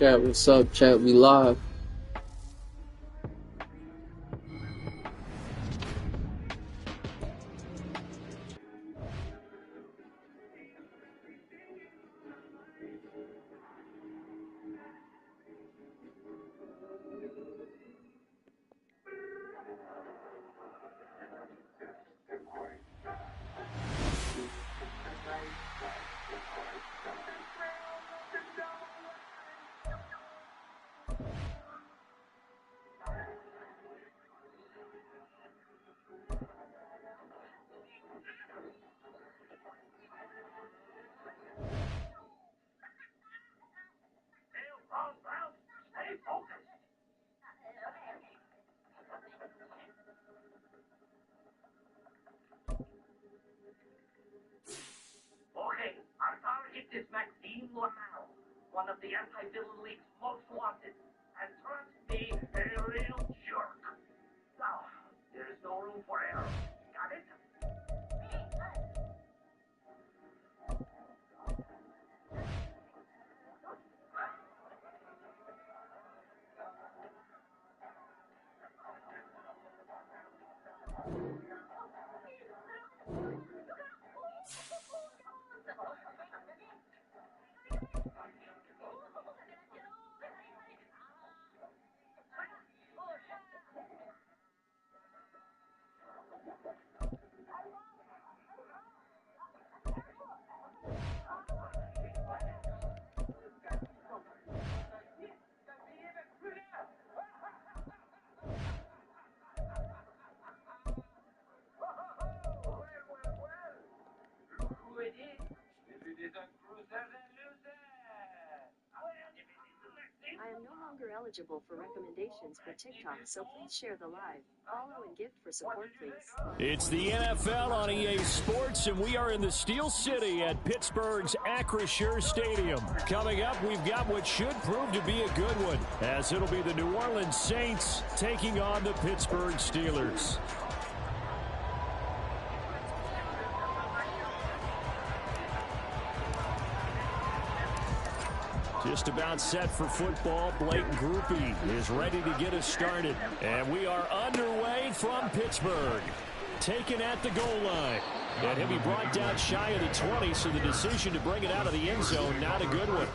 Chat, what's up? Chat, we live. Is Maxime Lamau, one of the anti-villain league's most wanted, and trust me, a real jerk. Now, there's no room for error. Got it? I am no longer eligible for recommendations for TikTok, so please share the live, follow, and gift for support, please. It's the NFL on EA Sports, and we are in the Steel City at Pittsburgh's Acrisure Stadium. Coming up, we've got what should prove to be a good one, as it'll be the New Orleans Saints taking on the Pittsburgh Steelers. Just about set for football. Blake Groupie is ready to get us started. And we are underway from Pittsburgh. Taken at the goal line. And he'll be brought down shy of the 20, so the decision to bring it out of the end zone, not a good one.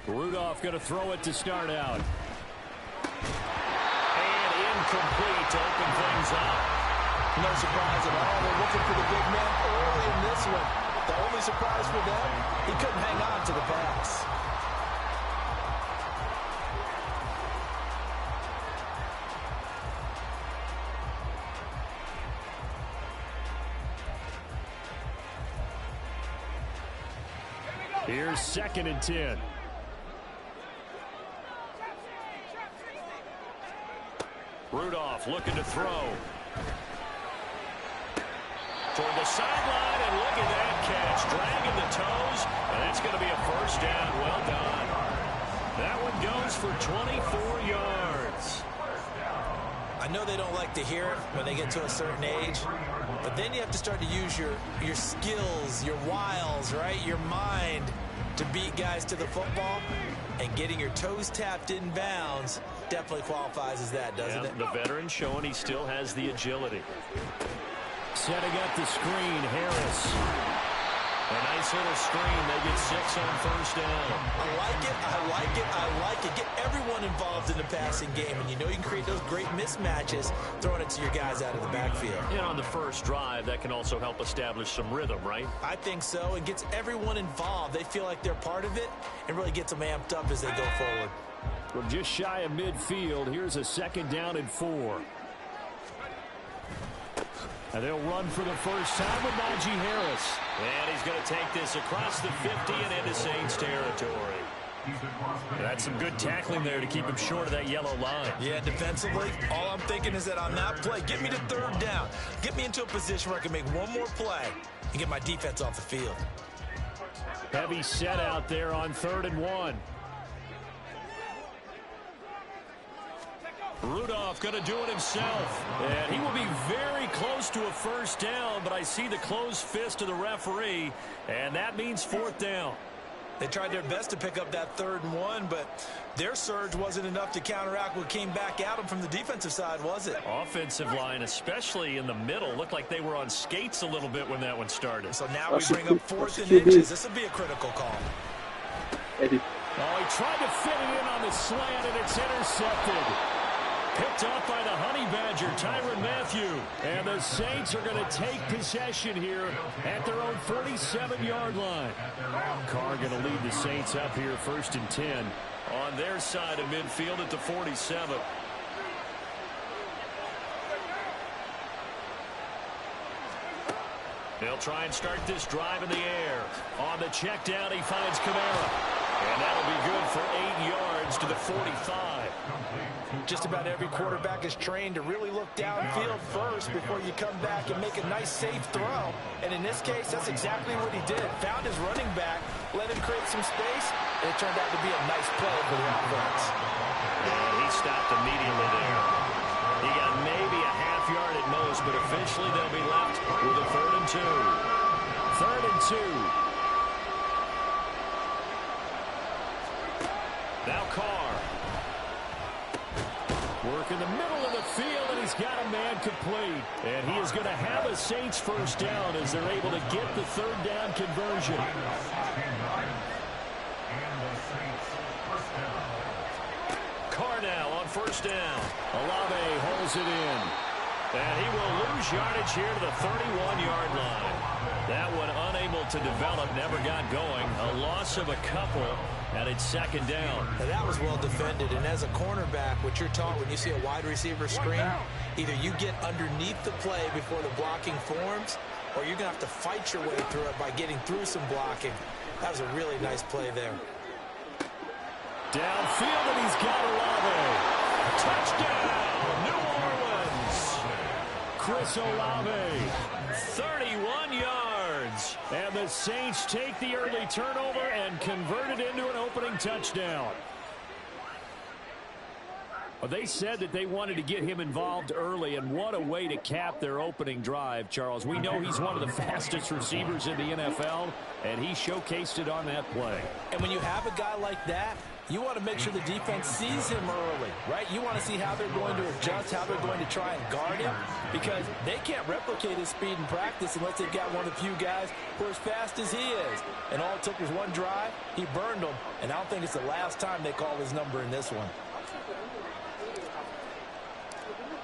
Rudolph going to throw it to start out. And incomplete to open things up. No surprise at all. They're looking for the big man early in this one. The only surprise for them, he couldn't hang on to the pass. Here's 2nd and 10. Rudolph looking to throw. Toward the sideline, and look at that catch. Dragging the toes, and that's going to be a first down. Well done. That one goes for 24 yards. I know they don't like to hear it when they get to a certain age, but then you have to start to use your skills, your wiles, right? Your mind to beat guys to the football, and getting your toes tapped in bounds definitely qualifies as that, doesn't it? The veteran showing he still has the agility. Setting up the screen, Harris. A nice little screen. They get 6 on first down. I like it. I like it. I like it. Get everyone involved in the passing game, and you know you can create those great mismatches throwing it to your guys out of the backfield. And on the first drive, that can also help establish some rhythm, right? I think so. It gets everyone involved. They feel like they're part of it and really gets them amped up as they go forward. We're just shy of midfield. Here's a 2nd down and 4. And they'll run for the first time with Najee Harris. And he's going to take this across the 50 and into Saints territory. That's some good tackling there to keep him short of that yellow line. Yeah, defensively, all I'm thinking is that on that play, get me to third down. Get me into a position where I can make one more play and get my defense off the field. Heavy set out there on 3rd and 1. Rudolph going to do it himself. And he will be very close to a first down, but I see the closed fist of the referee, and that means 4th down. They tried their best to pick up that 3rd and 1, but their surge wasn't enough to counteract what came back at them from the defensive side, was it? Offensive line, especially in the middle, looked like they were on skates a little bit when that one started. So now we bring up 4th and inches. This will be a critical call. Eddie. Oh, he tried to fit it in on the slant, and it's intercepted. Picked up by the Honey Badger, Tyrann Mathieu. And the Saints are going to take possession here at their own 47-yard line. Carr going to lead the Saints up here 1st and 10 on their side of midfield at the 47. They'll try and start this drive in the air. On the check down, he finds Kamara. And that'll be good for 8 yards to the 45. Just about every quarterback is trained to really look downfield first before you come back and make a nice, safe throw. And in this case, that's exactly what he did. Found his running back, let him create some space, and it turned out to be a nice play for the offense. And he stopped immediately there. He got maybe a half yard at most, but officially they'll be left with a 3rd and 2. 3rd and 2. Now Carr. Work in the middle of the field, and he's got a man complete. And he is going to have a Saints first down as they're able to get the 3rd down conversion. Carr now on 1st down. Olave holds it in. And he will lose yardage here to the 31-yard line. That one unable to develop, never got going. A loss of a couple, and it's 2nd down. Now that was well defended, and as a cornerback, what you're taught when you see a wide receiver screen, either you get underneath the play before the blocking forms, or you're going to have to fight your way through it by getting through some blocking. That was a really nice play there. Downfield, and he's got Olave. Touchdown, New Orleans. Chris Olave, 31 yards. And the Saints take the early turnover and convert it into an opening touchdown. Well, they said that they wanted to get him involved early, and what a way to cap their opening drive, Charles. We know he's one of the fastest receivers in the NFL, and he showcased it on that play. And when you have a guy like that, you want to make sure the defense sees him early, right? You want to see how they're going to adjust, how they're going to try and guard him, because they can't replicate his speed in practice unless they've got one of the few guys who are as fast as he is. And all it took was one drive. He burned them, and I don't think it's the last time they call his number in this one.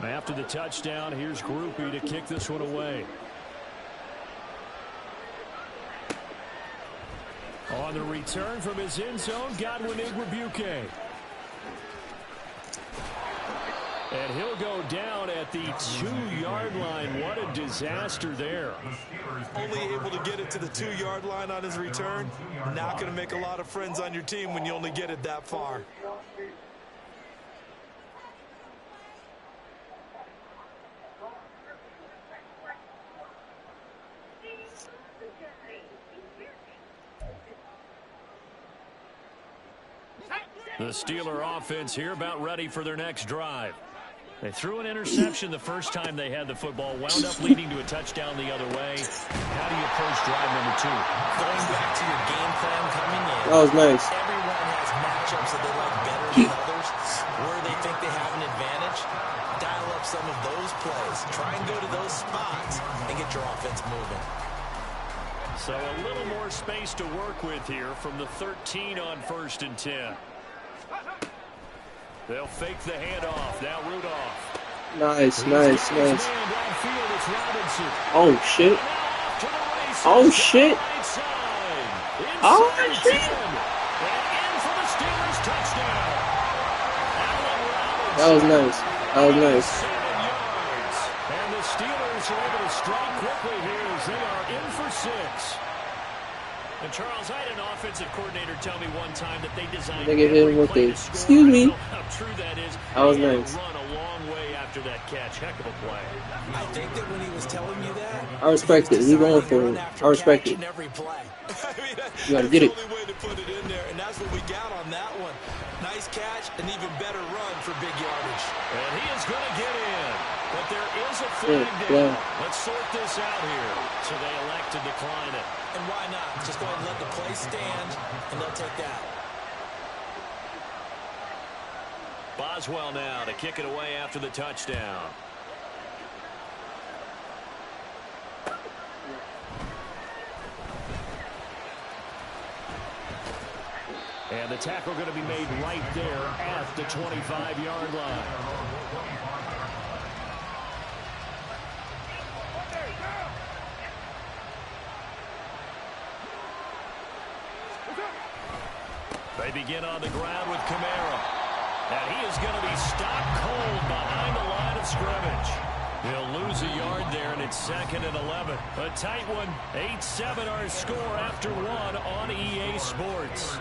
After the touchdown, here's Groupie to kick this one away. On the return from his end zone, Godwin Igwebuike. And he'll go down at the 2-yard line. What a disaster there. Only able to get it to the 2-yard line on his return. Not going to make a lot of friends on your team when you only get it that far. The Steeler offense here about ready for their next drive. They threw an interception the first time they had the football, wound up leading to a touchdown the other way. How do you approach drive number 2? Going back to your game plan coming in. That was nice. Everyone has matchups that they like better than others, where they think they have an advantage. Dial up some of those plays. Try and go to those spots and get your offense moving. So a little more space to work with here from the 13 on 1st and 10. They'll fake the handoff. Now Rudolph. Nice, nice, nice. Oh, shit. Oh, shit. Oh, shit. That was nice. That was nice. And the Steelers are able to strike quickly here as they are in for 6. And Charles, I had an offensive coordinator tell me one time that they designed They get every hit with play it. to score. Excuse me. I don't know how true that is. That was He had nice. to run a long way after that catch. Heck of a play. I think that when he was telling you that, I respect it. He going for it. I respect it. every play. I mean, You gotta that's get the it. only way to put it in there, and that's what we got on that one. Nice catch, an even better run for big yardage. And he is going to get in. But there is a flag down. Let's sort this out here. So they elect to decline it. And why not? Just go ahead and let the play stand, and they'll take that. Boswell now to kick it away after the touchdown. And the tackle going to be made right there at the 25-yard line. They begin on the ground with Kamara. And he is going to be stopped cold behind the line of scrimmage. He'll lose a yard there, and it's 2nd and 11. A tight one. 8-7 our score after one on EA Sports.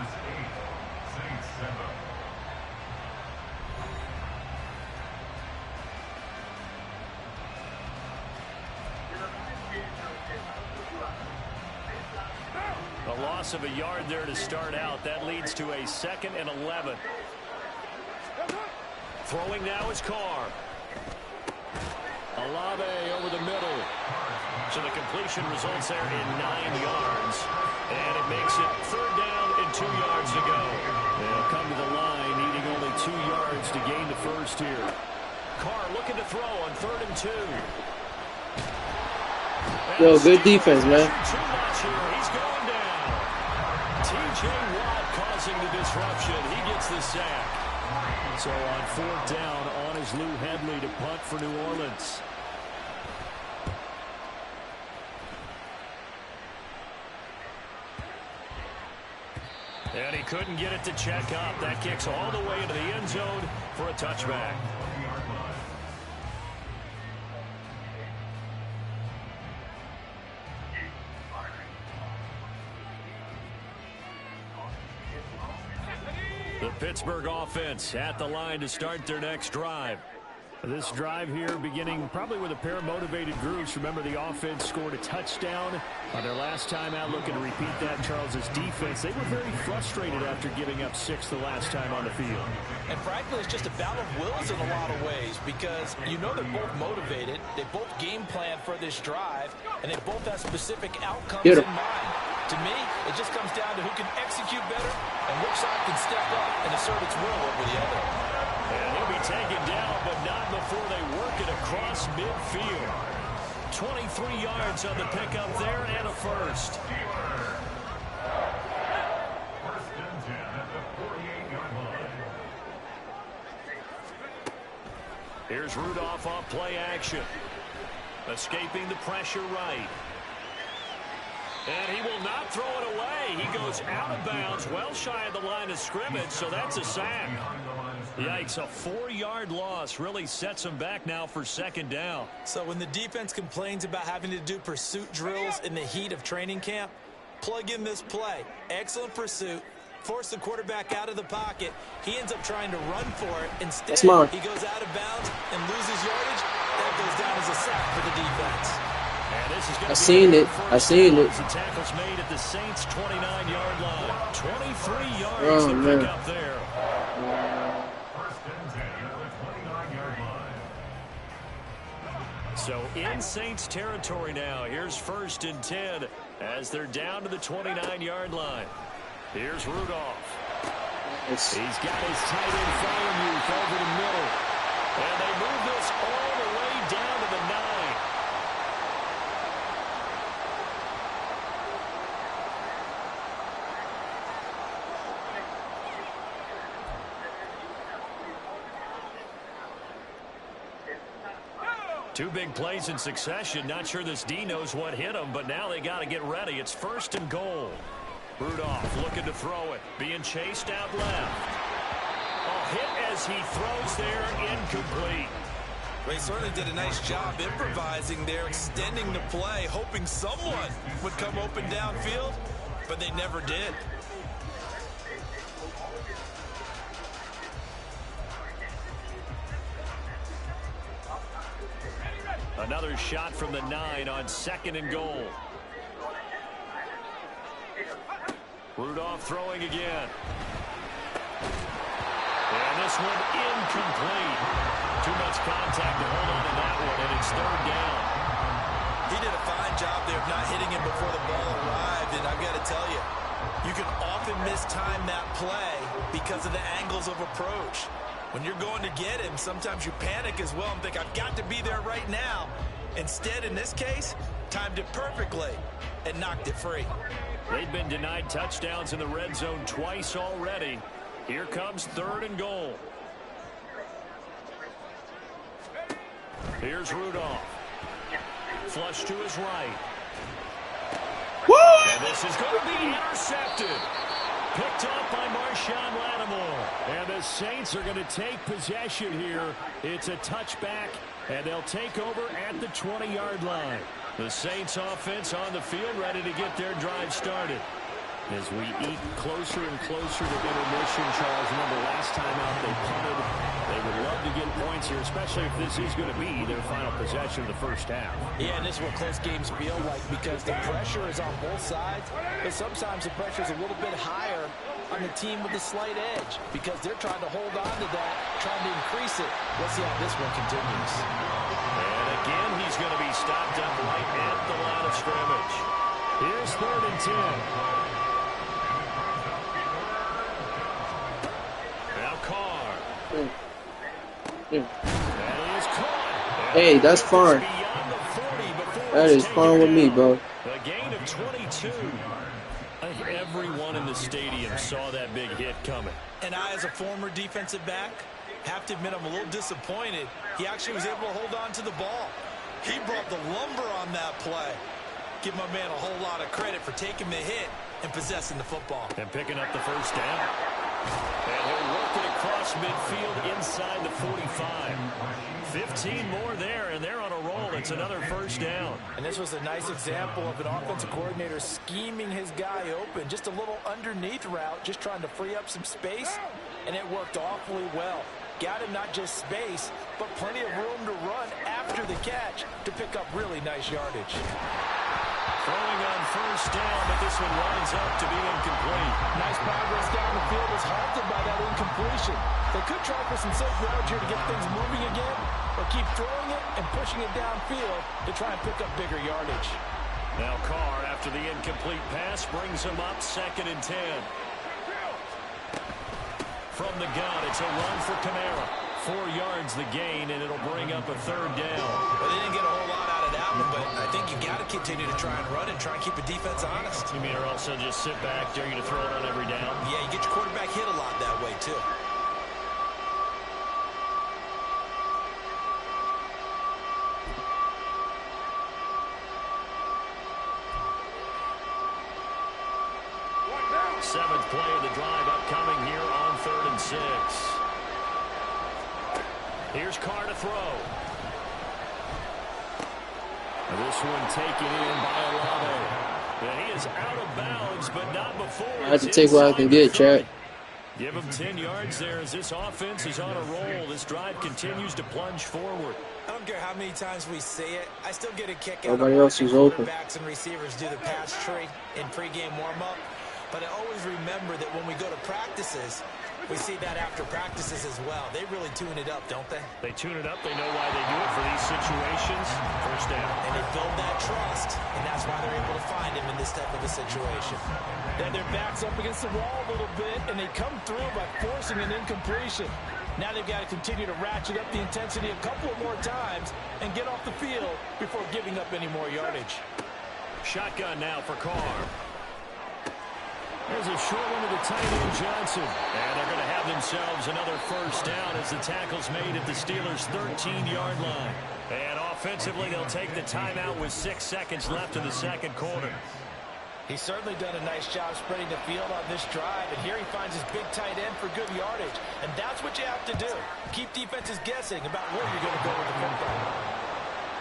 A loss of a yard there to start out. That leads to a 2nd and 11. Throwing now is Carr. Olave over the middle. So the completion results there in 9 yards. And it makes it 3rd down and 2 yards to go. They'll come to the line needing only 2 yards to gain the first here. Carr looking to throw on 3rd and 2. Yo, good defense, man. Too much here. He's going down. T.J. Watt causing the disruption. He gets the sack. So on 4th down, on is Lou Hedley to punt for New Orleans. And he couldn't get it to check up. That kicks all the way into the end zone for a touchback. The Pittsburgh offense at the line to start their next drive. This drive here beginning probably with a pair of motivated groups. Remember, the offense scored a touchdown on their last time out. Looking to repeat that. Charles's defense, they were very frustrated after giving up 6 the last time on the field. And frankly, it's just a battle of wills in a lot of ways because you know they're both motivated. They both game plan for this drive, and they both have specific outcomes in mind. To me, it just comes down to who can execute better and which side can step up and assert its will over the other. And he'll be taken down, but not before they work it across midfield. 23 yards on the pickup there and a first. Here's Rudolph off play action. Escaping the pressure right. And he will not throw it away. He goes out of bounds, well shy of the line of scrimmage, so that's a sack. Yikes, a 4-yard loss really sets him back now for 2nd down. So when the defense complains about having to do pursuit drills in the heat of training camp, plug in this play. Excellent pursuit. Force the quarterback out of the pocket. He ends up trying to run for it. Instead, he goes out of bounds and loses yardage. That goes down as a sack for the defense. And this is I seen it. I seen it. The tackle's made at the Saints' 29-yard line. 23 yards to pick up there. So in Saints territory now. Here's 1st and 10 as they're down to the 29-yard line. Here's Rudolph. He's got his tight end Fryermuth over the middle. And they move this all the way down to the 9. Two big plays in succession. Not sure this D knows what hit him, but now they got to get ready. It's 1st and goal. Rudolph looking to throw it. Being chased out left. A hit as he throws there, incomplete. They certainly did a nice job improvising there, extending the play, hoping someone would come open downfield. but they never did. Another shot from the 9 on 2nd and goal. Rudolph throwing again. And this one incomplete. Too much contact to hold on to that one, and it's 3rd down. He did a fine job there of not hitting him before the ball arrived, and I've got to tell you, you can often mistime that play because of the angles of approach. When you're going to get him, sometimes you panic as well and think, I've got to be there right now. Instead, in this case, timed it perfectly and knocked it free. They've been denied touchdowns in the red zone twice already. Here comes 3rd and goal. Here's Rudolph. Flush to his right. What? And this is going to be intercepted. Picked up by Marshawn Lattimore. And the Saints are going to take possession here. It's a touchback, and they'll take over at the 20-yard line. The Saints offense on the field ready to get their drive started. As we eat closer and closer to intermission, Charles, remember last time out they punted. They would love to get points here, especially if this is going to be their final possession of the first half. Yeah, and this is what close games feel like because the pressure is on both sides, but sometimes the pressure is a little bit higher on the team with the slight edge because they're trying to hold on to that, trying to increase it. Let's see how this one continues. And again, he's going to be stopped up right at the line of scrimmage. Here's 3rd and 10. That is caught. Hey, that's fine. That is fine with me, bro. A gain of 22. I think everyone in the stadium saw that big hit coming. And I, as a former defensive back, have to admit I'm a little disappointed. He actually was able to hold on to the ball. He brought the lumber on that play. Give my man a whole lot of credit for taking the hit and possessing the football. And picking up the first down. And he'll work it across midfield inside the 45. 15 more there, and they're on a roll. It's another first down. And this was a nice example of an offensive coordinator scheming his guy open. Just a little underneath route, just trying to free up some space, and it worked awfully well. Got him not just space, but plenty of room to run after the catch to pick up really nice yardage. Throwing on first down, but this one winds up to be incomplete. Nice progress down the field was halted by that incompletion. They could try for some safe ground here to get things moving again, or keep throwing it and pushing it downfield to try and pick up bigger yardage. Now Carr, after the incomplete pass, brings him up 2nd and 10. From the gun, it's a run for Kamara. 4 yards the gain, and it'll bring up a 3rd down. Well, they didn't get a whole lot out of that one, but I think you got to continue to try and run and try and keep the defense honest. You mean or also just sit back, dare you to throw it on every down? Yeah, you get your quarterback hit a lot that way, too. Seventh play of the drive upcoming here on 3rd and 6. Here's Carr to throw. This one taken in by Olave. And he is out of bounds, but not before. I have to take what I can get, Chad. Give him 10 yards there as this offense is on a roll. This drive continues to plunge forward. I don't care how many times we say it. I still get a kick out Nobody of else is open. quarterbacks and receivers do the pass tree in pregame warm-up. But I always remember that when we go to practices, we see that after practices as well. They really tune it up, don't they? They tune it up. They know why they do it for these situations. First down. And they build that trust, and that's why they're able to find him in this type of a situation. Then their back's up against the wall a little bit, and they come through by forcing an incompletion. Now they've got to continue to ratchet up the intensity a couple of more times and get off the field before giving up any more yardage. Shotgun now for Carr. There's a short one to the tight end, Johnson. And they're going to have themselves another first down as the tackle's made at the Steelers' 13-yard line. And offensively, they'll take the timeout with 6 seconds left in the second quarter. He's certainly done a nice job spreading the field on this drive, and here he finds his big tight end for good yardage. And that's what you have to do. Keep defenses guessing about where you're going to go with the football.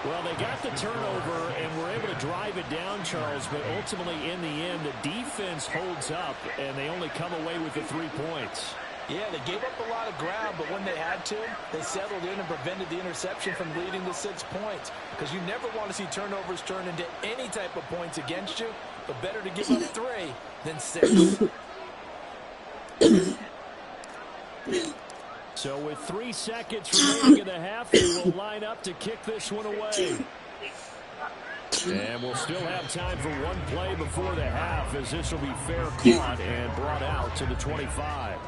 Well, they got the turnover and were able to drive it down, Charles, but ultimately in the end, the defense holds up, and they only come away with the 3 points. Yeah, they gave up a lot of ground, but when they had to, they settled in and prevented the interception from leading to 6 points. Because you never want to see turnovers turn into any type of points against you, but better to give up 3 than 6. So with 3 seconds remaining in the half, they will line up to kick this one away. And we'll still have time for one play before the half, as this will be fair caught and brought out to the 25.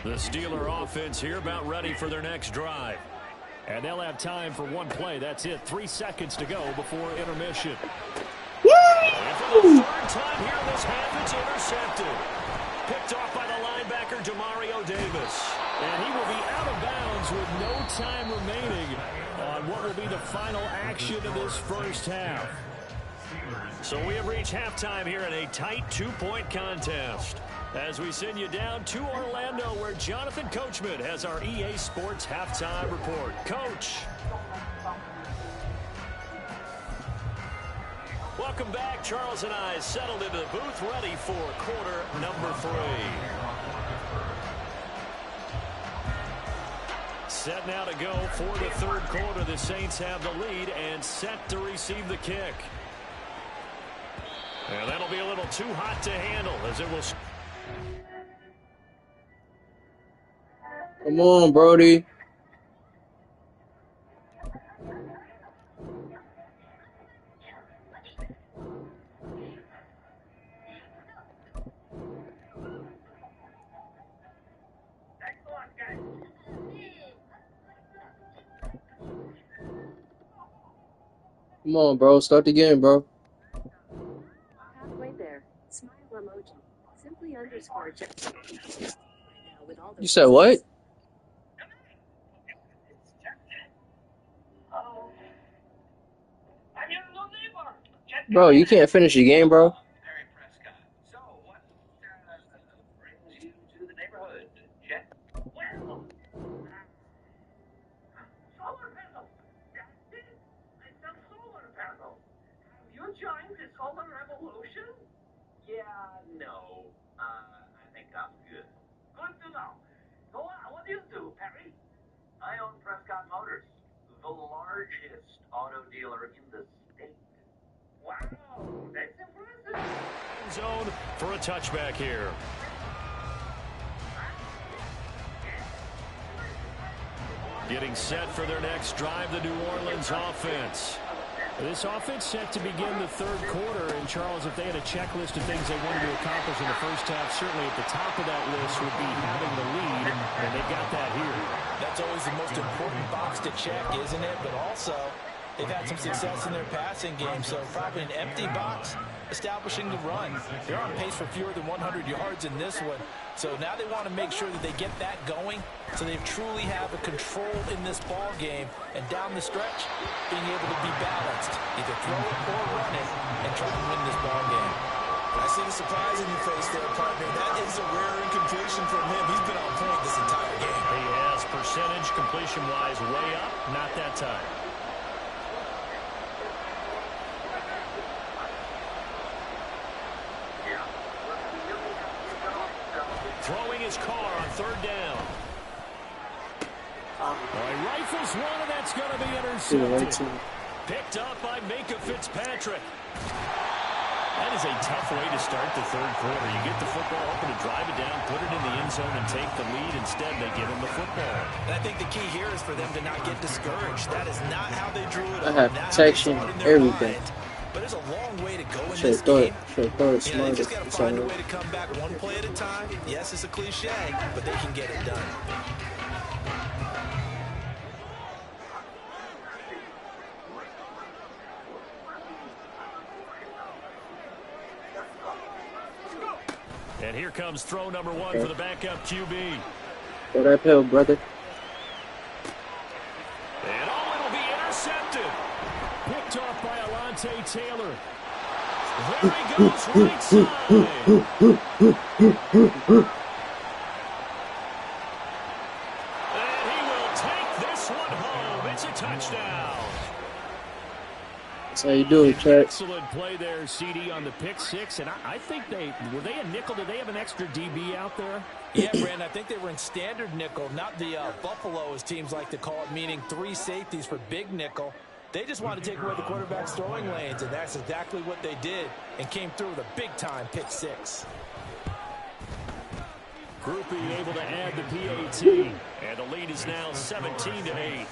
The Steeler offense here about ready for their next drive. And they'll have time for one play. That's it. 3 seconds to go before intermission. And for the third time here in this half, it's intercepted. Picked off by the linebacker, Demario Davis. And he will be out of bounds with no time remaining on what will be the final action of this first half. So we have reached halftime here in a tight 2-point contest. As we send you down to Orlando, where Jonathan Coachman has our EA Sports Halftime Report. Coach. Welcome back. Charles and I settled into the booth, ready for quarter number 3. Set now to go for the third quarter. The Saints have the lead and set to receive the kick. And that'll be a little too hot to handle, as it will... Come on, Brody. Come on, bro. Start the game, bro. Halfway there. Smile emoji. Simply underscore check. You said what? Bro, you can't finish the game, bro. So, what brings you to the neighborhood, Jet? Well, solar panels. That's it. I sell solar panels. Have you joined the solar revolution? Yeah, no. I think I'm good. Good to know. Go on. What do you do, Perry? I own Prescott Motors, the largest auto dealer in the state. Wow, that's impressive. Zone for a touchback here. Getting set for their next drive, the New Orleans offense. This offense set to begin the third quarter, and Charles, if they had a checklist of things they wanted to accomplish in the first half, certainly at the top of that list would be having the lead, and they've got that here. That's always the most important box to check, isn't it? But also, they've had some success in their passing game, so probably an empty box establishing the run. They're on pace for fewer than 100 yards in this one, so now they want to make sure that they get that going so they truly have a control in this ball game, and down the stretch, being able to be balanced, either throw it or run it, and try to win this ball game. I see the surprise in your face there, partner. That is a rare incompletion from him. He's been on point this entire game. He has percentage completion-wise way up, not that time. Throwing his car on third down. He rifles one, and that's going to be intercepted. Picked up by Minka Fitzpatrick. That is a tough way to start the third quarter. You get the football, hoping to drive it down, put it in the end zone, and take the lead. Instead, they give him the football. And I think the key here is for them to not get discouraged. That is not how they drew it I up. have protection, everything. But there's a long way to go in Should this throw game. it. Should throw it You know, they smarter. just got to find a way to come back one play at a time. Yes, it's a cliche, but they can get it done. And here comes throw number one for the backup QB. Throw that pill, brother. And it'll be intercepted. Picked off by Alante Taylor. There he goes, right side. And he will take this one home. It's a touchdown. That's how you do it, Chuck. Excellent play there, CD, on the pick six. And I think were they a nickel? Did they have an extra DB out there? Yeah, Brandon, I think they were in standard nickel, not the Buffalo, as teams like to call it, meaning 3 safeties for big nickel. They just wanted to take away the quarterback's throwing lanes, and that's exactly what they did, and came through with a big-time pick six. Groupie able to add the PAT, and the lead is now 17-8.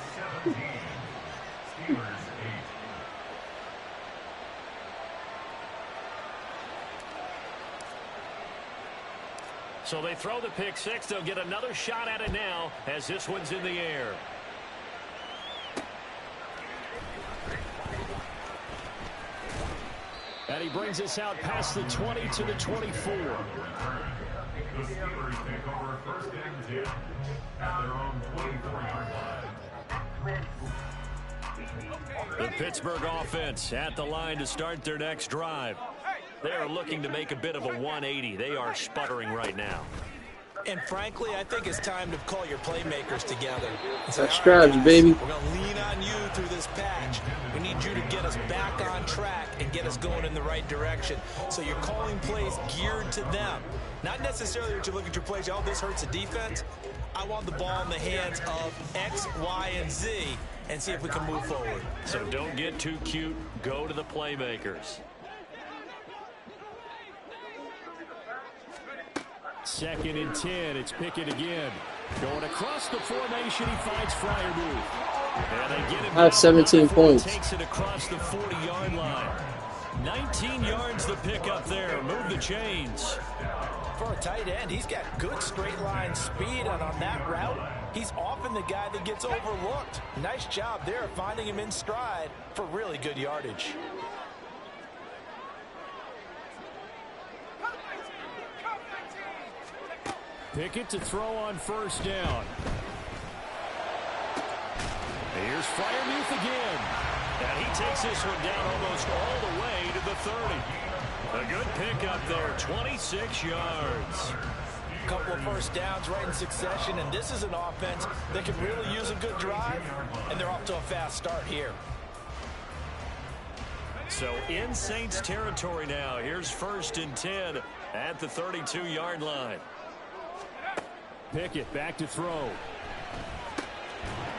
So they throw the pick six. They'll get another shot at it now as this one's in the air. And he brings us out past the 20 to the 24. The Steelers take over first and 10 at their own 24-yard line. The Pittsburgh offense at the line to start their next drive. They are looking to make a bit of a 180. They are sputtering right now. And frankly, I think it's time to call your playmakers together. That's straps, baby. We're going to lean on you through this patch. We need you to get us back on track and get us going in the right direction. So you're calling plays geared to them. Not necessarily that you look at your plays, oh, this hurts the defense. I want the ball in the hands of X, Y, and Z and see if we can move forward. So don't get too cute. Go to the playmakers. Second and 10. It's Pickett again. Going across the formation. He finds Freiermuth. And they get him. I have 17 points. Takes it across the 40-yard line. 19 yards the pickup there. Move the chains. For a tight end, he's got good straight line speed, and on that route, he's often the guy that gets overlooked. Nice job there finding him in stride for really good yardage. Pickett to throw on first down. Here's Freiermuth again. And he takes this one down almost all the way to the 30. A good pickup there, 26 yards. A couple of first downs right in succession, and this is an offense that can really use a good drive, and they're off to a fast start here. So in Saints territory now. Here's first and 10 at the 32-yard line. Pickett back to throw.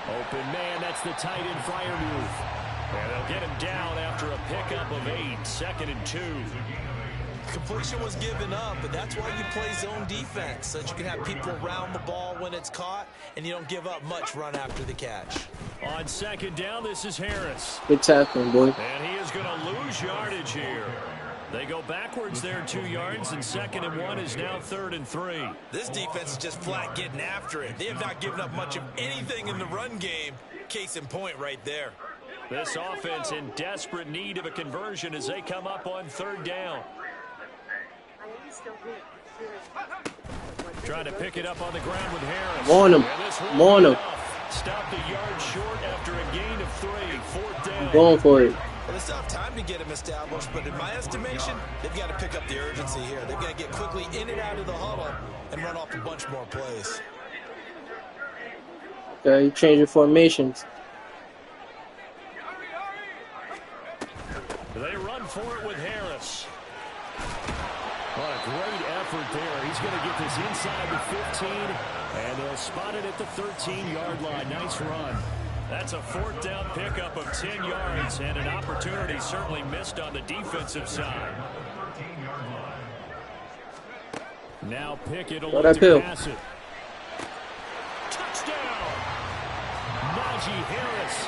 Open man, that's the tight end Freiermuth. And they'll get him down after a pickup of 8, 2nd and 2. Completion was given up, but that's why you play zone defense, so that you can have people around the ball when it's caught, and you don't give up much run after the catch. On second down, this is Harris. Good tackling, boy. And he is going to lose yardage here. They go backwards there 2 yards, and 2nd and 1 is now 3rd and 3. This defense is just flat getting after it. They have not given up much of anything in the run game. Case in point right there. This offense in desperate need of a conversion as they come up on 3rd down. Trying to pick it up on the ground with Harris. On him. I'm on him. Stopped a yard short after a gain of 3. 4th down. I'm going for it. Well, it's not time to get him established, but in my estimation, they've got to pick up the urgency here. They've got to get quickly in and out of the huddle and run off a bunch more plays. Okay, changing formations. They run for it with Harris. What a great effort there. He's going to get this inside the 15, and they'll spot it at the 13-yard line. Nice run. That's a 4th down pickup of 10 yards, and an opportunity certainly missed on the defensive side. Now Pickett will look to pass it. Touchdown! Najee Harris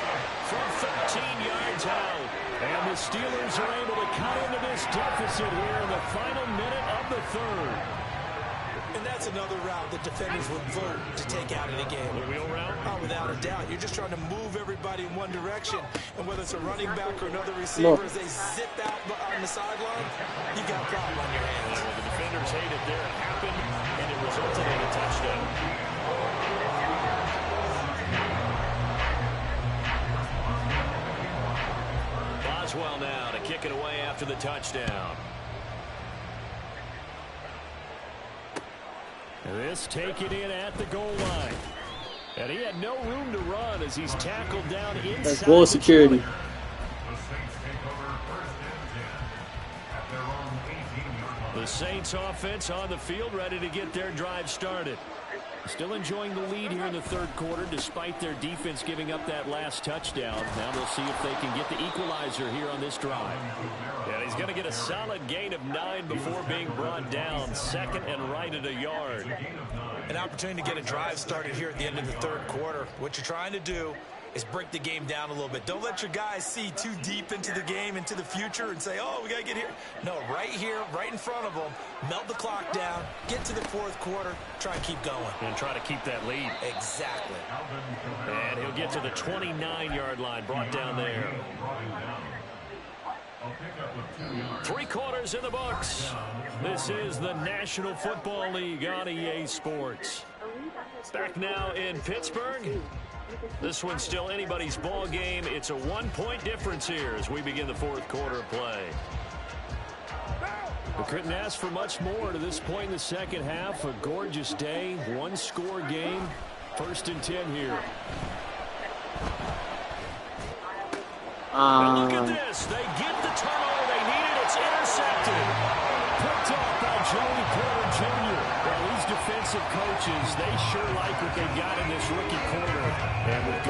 from 13 yards out. And the Steelers are able to cut into this deficit here in the final minute of the 3rd. And that's another route that defenders would vote to take out of the game. The wheel route? Oh, without a doubt. You're just trying to move everybody in one direction. And whether it's a running back or another receiver, as they zip out on the sideline, you got a problem on your hands. Well, the defenders hate it there. It happened, and it resulted in a touchdown. well now to kick it away after the touchdown. This taken in at the goal line. And he had no room to run as he's tackled down inside. That's ball security. The Saints offense on the field, ready to get their drive started. Still enjoying the lead here in the third quarter, despite their defense giving up that last touchdown. Now we'll see if they can get the equalizer here on this drive. Yeah, he's going to get a solid gain of 9 before being brought down. Second and right at a yard. An opportunity to get a drive started here at the end of the third quarter. What you're trying to do is break the game down a little bit. Don't let your guys see too deep into the game, into the future, and say, oh, we got to get here. No, right here, right in front of them, melt the clock down, get to the fourth quarter, try and keep going. And try to keep that lead. Exactly. And he'll get to the 29-yard line, brought down there. 3 quarters in the books. This is the National Football League on EA Sports. Back now in Pittsburgh. This one's still anybody's ball game. It's a 1-point difference here as we begin the fourth quarter of play. We couldn't ask for much more to this point in the second half. A gorgeous day, 1-score game. 1st and 10 here. And look at this. They get the turnover they needed. It's intercepted. Picked up by Joey Porter Jr. Well, these defensive coaches, they sure like what they've got in this rookie corner.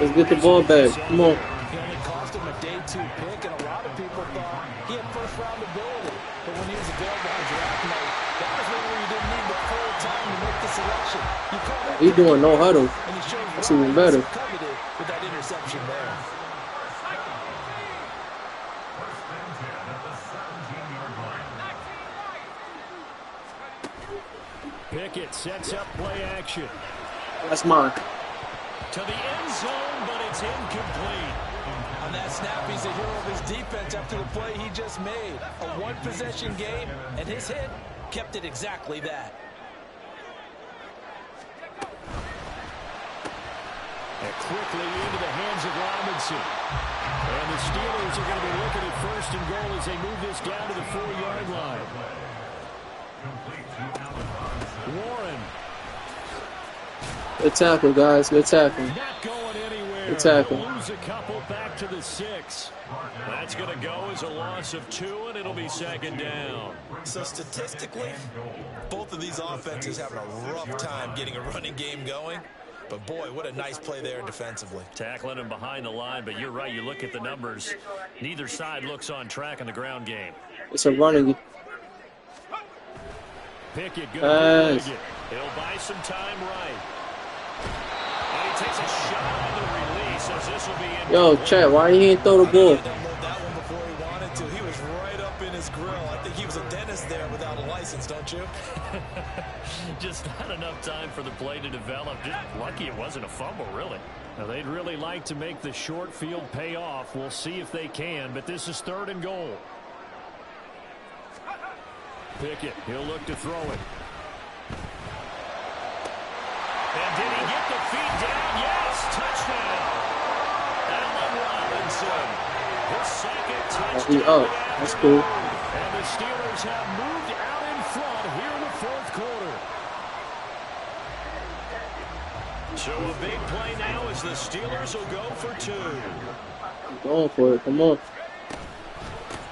Let's get the ball back. Come on. He only cost him a day 2 pick, and a lot of people thought he had first-round ability. But when he was available on draft night, that was when you didn't need the full time to make the selection. He doing no huddle. That's even better. With that interception there. Pickett sets up play action. That's mine. To the end zone, but it's incomplete. On that snap, he's a hero of his defense after the play he just made. A 1-possession game, and his hit kept it exactly that. And quickly into the hands of Robinson. And the Steelers are going to be looking at 1st and goal as they move this down to the 4-yard line. Warren. Good tackle, guys. Good tackle. Not going anywhere. Good tackle. They'll lose a couple back to the 6. That's going to go as a loss of 2, and it'll be 2nd down. So statistically, both of these offenses having a rough time getting a running game going. But, boy, what a nice play there defensively. Tackling him behind the line, but you're right. You look at the numbers. Neither side looks on track in the ground game. It's a running. Pickett good. He'll buy some time right. And he takes a shot on the release as this will be in. Yo, Chad, why he ain't throw the ball? He didn't load that one before he wanted to. He was right up in his grill. I think he was a dentist there without a license, don't you? Just not enough time for the play to develop. Just lucky it wasn't a fumble, really. Now, they'd really like to make the short field pay off. We'll see if they can, but this is 3rd and goal. Pickett, he'll look to throw it. And did he get the feet down? Yes, touchdown. Allen Robinson, his 2nd touchdown. Oh, that's cool. And the Steelers have moved out in front here in the 4th quarter. So a big play now as the Steelers will go for 2. I'm going for it. Come on.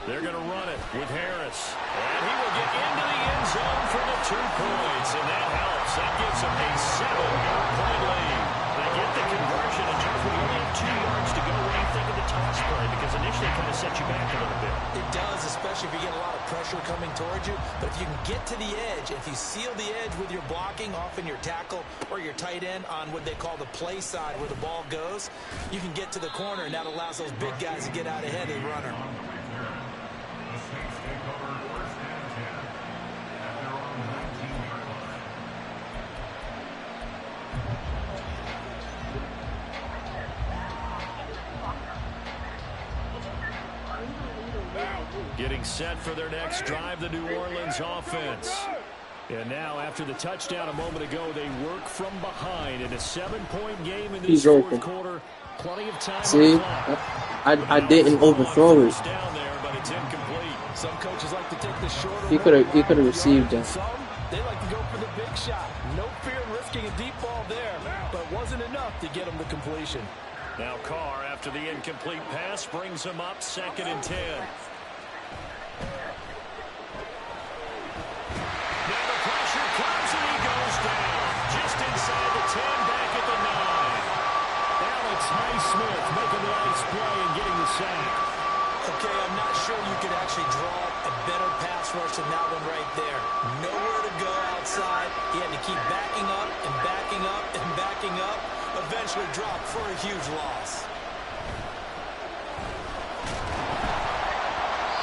They're going to run it with Harris. And he will get into the end zone for the 2 points. And that helps. That gives them a 7-point lead. They get the conversion. And Jeff, we only have 2 yards to go. What do you think of the toss play? Because initially it kind of set you back a little bit. It does, especially if you get a lot of pressure coming towards you. But if you can get to the edge, if you seal the edge with your blocking, often your tackle or your tight end on what they call the play side where the ball goes, you can get to the corner, and that allows those big guys to get out ahead of the runner. Getting set for their next drive, the New Orleans offense. And now, after the touchdown a moment ago, they work from behind in a 7-point game in this 4th quarter. Plenty of time. See, I didn't overthrow it. Down there, but it's incomplete. Some coaches like to take the shorter He could have received that. Some, they like to go for the big shot. No fear in risking a deep ball there, but wasn't enough to get him to completion. Now Carr, after the incomplete pass, brings him up 2nd and 10. Now the pressure comes and he goes down. Just inside the 10, back at the 9. Alex Highsmith making the nice play and getting the sack. Okay, I'm not sure you could actually draw a better pass rush than that one right there. Nowhere to go outside. He had to keep backing up and backing up and backing up. Eventually dropped for a huge loss.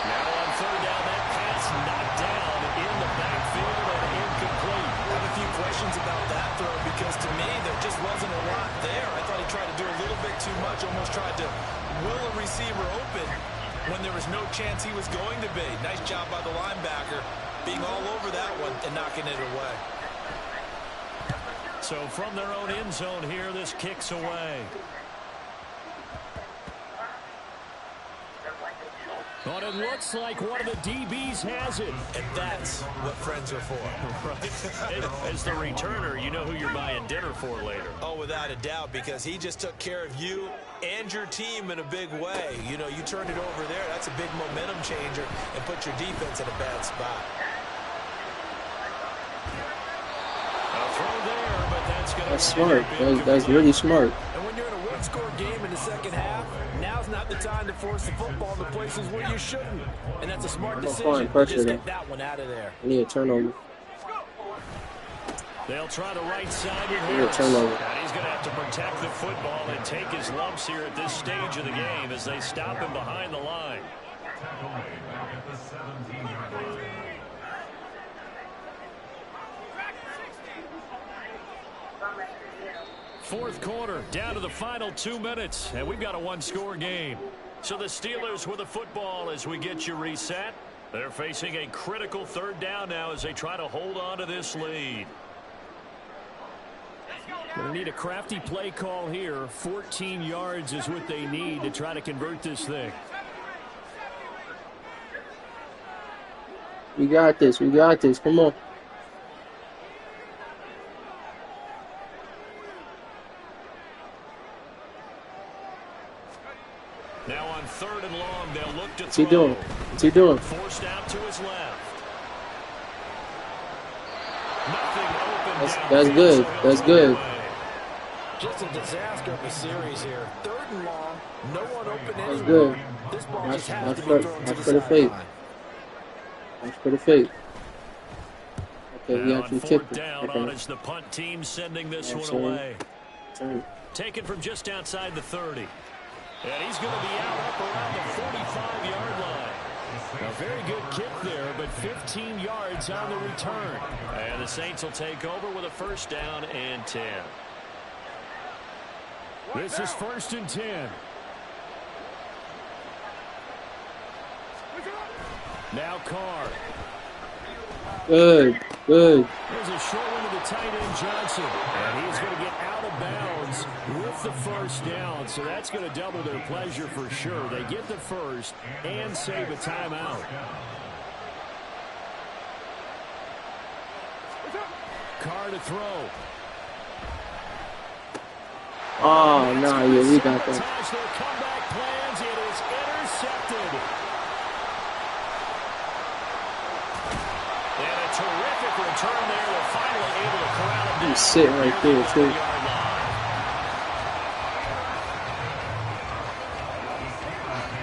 Now on 3rd down, that pass knocked down in the backfield and incomplete. I have a few questions about that throw because to me there just wasn't a lot there. I thought he tried to do a little bit too much, almost tried to will a receiver open when there was no chance he was going to be. Nice job by the linebacker being all over that one and knocking it away. So from their own end zone here, this kicks away. But it looks like one of the DBs has it. And that's what friends are for. Right. As the returner, you know who you're buying dinner for later. Oh, without a doubt, because he just took care of you and your team in a big way. You know, you turned it over there. That's a big momentum changer and put your defense in a bad spot. A throw there, but That's smart. That's really smart. And when you're in a one-score game in the second half, now's not the time to force the football to places where you shouldn't. And that's a smart decision. Just get that one out of there. I need a turnover. They'll try the right side with I need a Harris. turnover. And he's going to have to protect the football and take his lumps here at this stage of the game as they stop him behind the line. Tackle made back at the 17-yard line. Fourth quarter, down to the final 2 minutes, and we've got a one-score game. So the Steelers with the football as we get you reset. They're facing a critical 3rd down now as they try to hold on to this lead. They need a crafty play call here. 14 yards is what they need to try to convert this thing. We got this. We got this. Come on. Now on 3rd and long, they'll look to What's throw. he doing? What's he doing? Forced out to his left. Nothing open. That's good. That's good. Just a disaster of a series here. 3rd and long, no one open That's anywhere. good. This ball That's just has to be for thrown to the the fake. sideline. That's for the fake. Okay, he Now on actually 4th kicked it. down Okay. on is the punt team sending this one Sorry. away. Sorry. Taken from just outside the 30. And he's going to be out up around the 45-yard line. A very good kick there, but 15 yards on the return. And the Saints will take over with a 1st down and 10. This is 1st and 10. Now Carr. Good. Good. There's a short one to the tight end, Johnson. And he's going to get out of bounds with the 1st down. So that's going to double their pleasure for sure. They get the 1st and save a timeout. Carr to throw. Oh, nah, yeah, we got that. Sabotage their comeback plans. It is intercepted. And a terrific return there. They're finally able to corral him. He's sitting right there, too.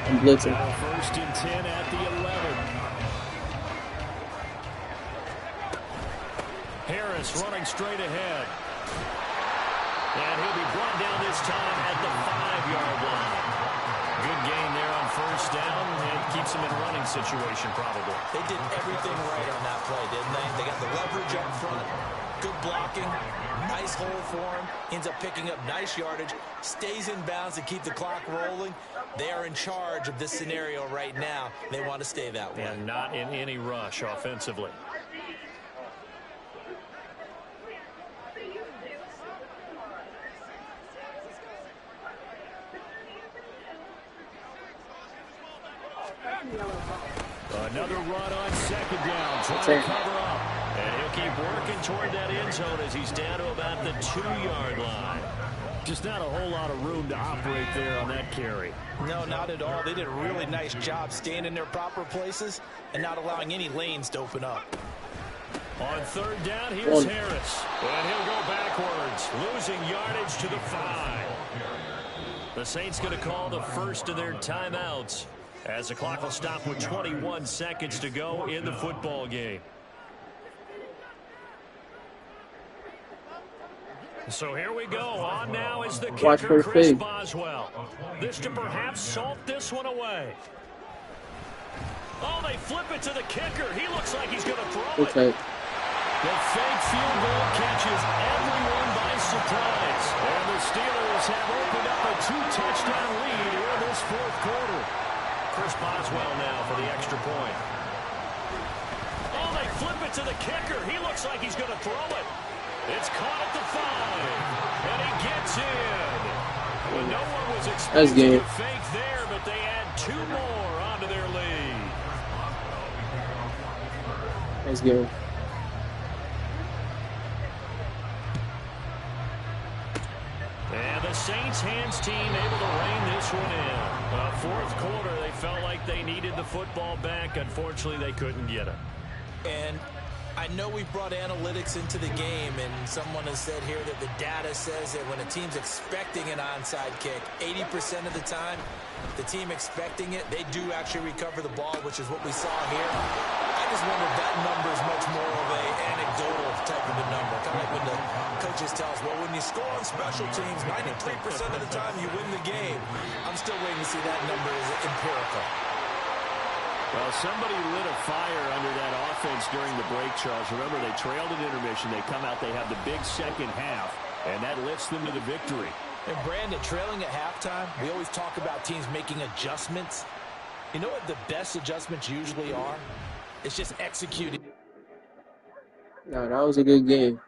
I'm blitzing. Now 1st and 10 at the 11. Harris running straight ahead. And he'll be brought down this time at the 5-yard line. Good gain there on 1st down. And keeps him in a running situation probably. They did everything right on that play, didn't they? They got the leverage up front, good blocking, nice hole for him, ends up picking up nice yardage, stays in bounds to keep the clock rolling. They are in charge of this scenario right now. They want to stay that way. And not in any rush offensively. Another run on second down, trying to cover up. And he'll keep working toward that end zone as he's down to about the 2-yard line. Just not a whole lot of room to operate there on that carry. No, not at all. They did a really nice job staying in their proper places and not allowing any lanes to open up. On third down, here's Harris. And he'll go backwards, losing yardage to the 5. The Saints going to call the first of their timeouts as the clock will stop with 21 seconds to go in the football game. So here we go. On now is the kicker, Chris Boswell. This to perhaps salt this one away. Oh, they flip it to the kicker. He looks like he's going to throw it. The fake field goal catches everyone by surprise. And the Steelers have opened up a 2-touchdown lead here in this fourth quarter. Chris Boswell now for the extra point. Oh, they flip it to the kicker. He looks like he's going to throw it. It's caught at the 5. And he gets in. Well, no one was expecting a fake there, but they add 2 more onto their lead. Nice game. And the Saints hands team able to rein this one in. Fourth quarter, they felt like they needed the football back. Unfortunately, they couldn't get it. And I know we brought analytics into the game, and someone has said here that the data says that when a team's expecting an onside kick, 80% of the time, the team expecting it, they do actually recover the ball, which is what we saw here. I just wonder if that number is much more of an anecdotal type of a number. Kind of like when the coaches tell us, well, when you score on special teams, 93% of the time you win the game. I'm still waiting to see that number is empirical. Well, somebody lit a fire under that offense during the break, Charles. Remember, they trailed at intermission. They come out, they have the big second half, and that lifts them to the victory. And Brandon, trailing at halftime, we always talk about teams making adjustments. You know what the best adjustments usually are? It's just executing. No, that was a good game.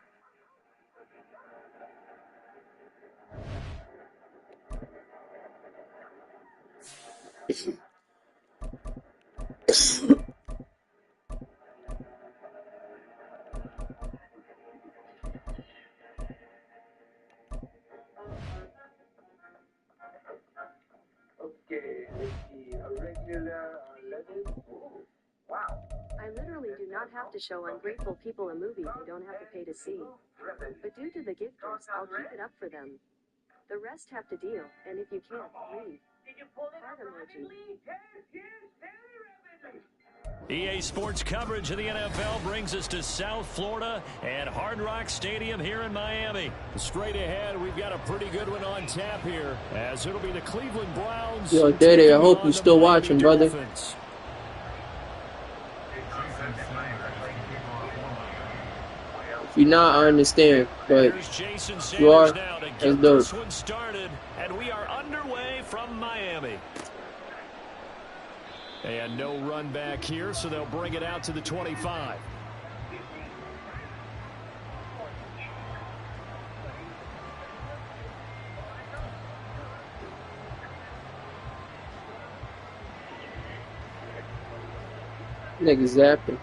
Okay, let's see. A regular lettuce. Wow. I literally do not have to show ungrateful people a movie they don't have to pay to see. But due to the gifters, I'll keep it up for them. The rest have to deal, and if you can't, read. Heart emoji. EA Sports coverage of the NFL brings us to South Florida and Hard Rock Stadium here in Miami. Straight ahead, we've got a pretty good one on tap here, as it'll be the Cleveland Browns. Yo, Daddy, I hope you're still watching, brother. If you're not, I understand, but you are. That's dope. This one started, and we are underway from Miami. And no run back here, so they'll bring it out to the 25. Nigga zapping.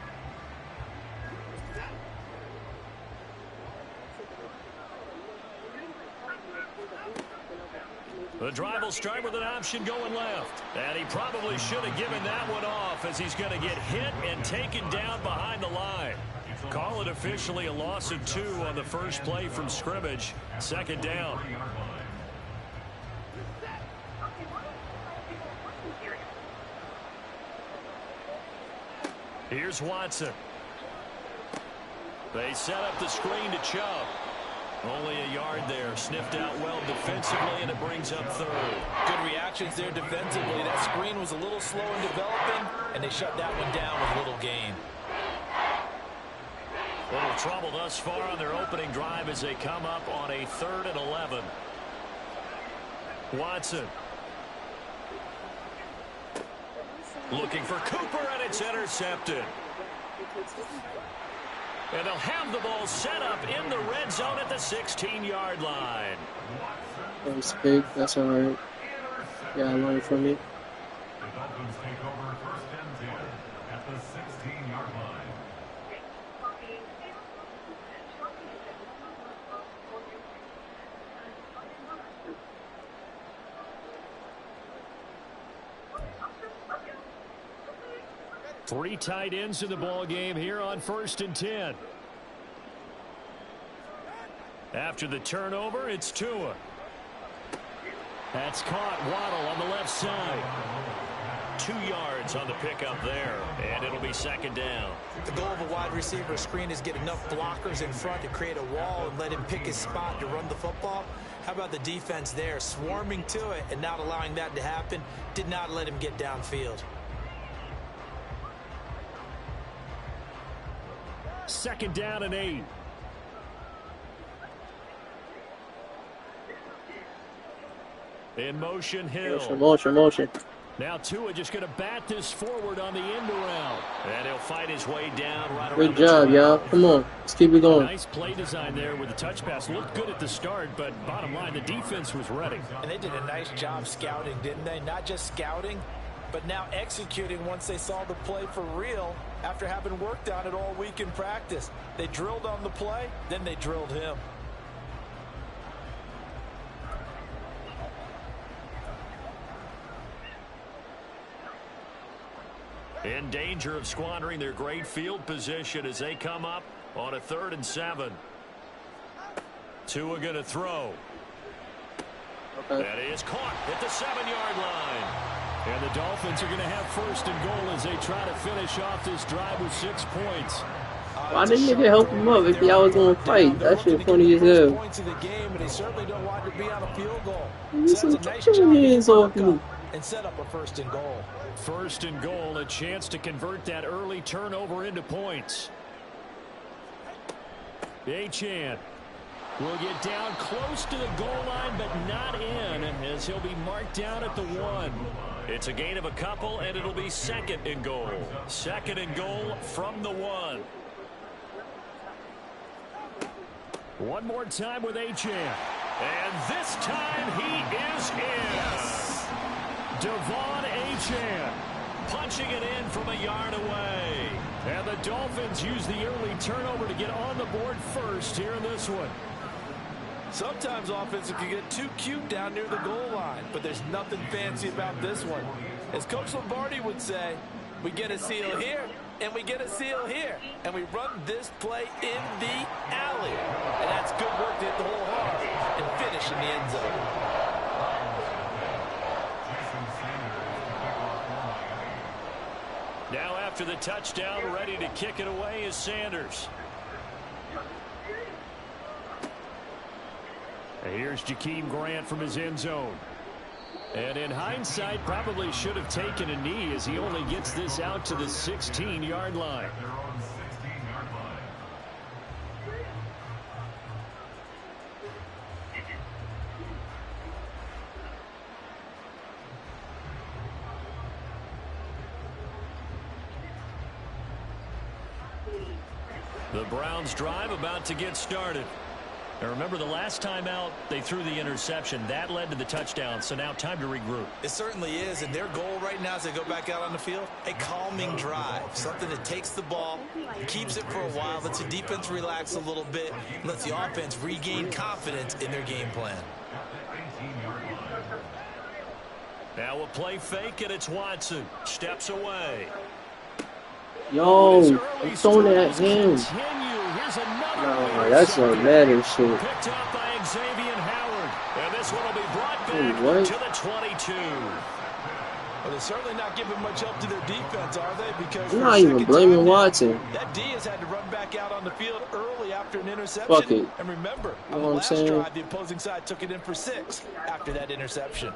The drive will start with an option going left. And he probably should have given that one off, as he's going to get hit and taken down behind the line. Call it officially a loss of 2 on the first play from scrimmage. Second down. Here's Watson. They set up the screen to Chubb. Only a yard there. Sniffed out well defensively, and it brings up third. Good reactions there defensively. That screen was a little slow in developing, and they shut that one down with little gain. Little trouble thus far on their opening drive as they come up on a 3rd and 11. Watson. Looking for Cooper, and it's intercepted. And they'll have the ball set up in the red zone at the 16-yard line. That's big. That's all right. Yeah, I learned from it. The Dolphins take over 1st and 10 at at the 16-yard line. Three tight ends in the ball game here on 1st and 10. After the turnover, it's Tua. That's caught. Waddle on the left side. 2 yards on the pickup there, and it'll be 2nd down. The goal of a wide receiver screen is get enough blockers in front to create a wall and let him pick his spot to run the football. How about the defense there, swarming to it and not allowing that to happen? Did not let him get downfield. 2nd down and 8. In motion, Hill. Motion. Now Tua just going to bat this forward on the end around. And he'll fight his way down right around. Good job, y'all. Come on. Let's keep it going. Nice play design there with the touch pass. Looked good at the start, but bottom line, the defense was ready. And they did a nice job scouting, didn't they? Not just scouting, but now executing once they saw the play for real after having worked on it all week in practice. They drilled on the play, then they drilled him. In danger of squandering their great field position as they come up on a 3rd and 7. Tua going to throw. Okay. That is caught at the 7-yard line. And the Dolphins are going to have 1st and goal as they try to finish off this drive with 6 points. Why didn't you help him up if y'all was going to fight? That shit funny as hell. Points of the game, and they certainly don't want to be on a field goal. So that's a nice job and set up a 1st and goal. 1st and goal, a chance to convert that early turnover into points. Achane will get down close to the goal line, but not in, as he'll be marked down at the 1. It's a gain of a couple, and it'll be 2nd and goal. 2nd and goal from the 1. One more time with Achane. And this time he is in. Devon Achane punching it in from a yard away. And the Dolphins use the early turnover to get on the board first here in this one. Sometimes offenses can get too cute down near the goal line, but there's nothing fancy about this one. As Coach Lombardi would say, we get a seal here, and we get a seal here, and we run this play in the alley. And that's good work to hit the hole hard and finish in the end zone. Now after the touchdown, ready to kick it away is Sanders. And here's Jakeem Grant from his end zone. And in hindsight, probably should have taken a knee as he only gets this out to the 16-yard line. The Browns drive about to get started. And remember, the last time out, they threw the interception. That led to the touchdown, so now time to regroup. It certainly is, and their goal right now as they go back out on the field, a calming drive, something that takes the ball, keeps it for a while, lets the defense relax a little bit, lets the offense regain confidence in their game plan. Now a play fake, and it's Watson. Steps away. Yo, I'm throwing it at him. No, that's a matter shit. Picked up by Xavier Howard. And this one will be brought back to the 22. Well, they're certainly not giving much help to their defense, are they? Because I'm not even blaming Watson. That D has had to run back out on the field early after an interception. Fuck it. And remember, You on know the what I'm last saying? drive, the opposing side took it in for 6 after that interception.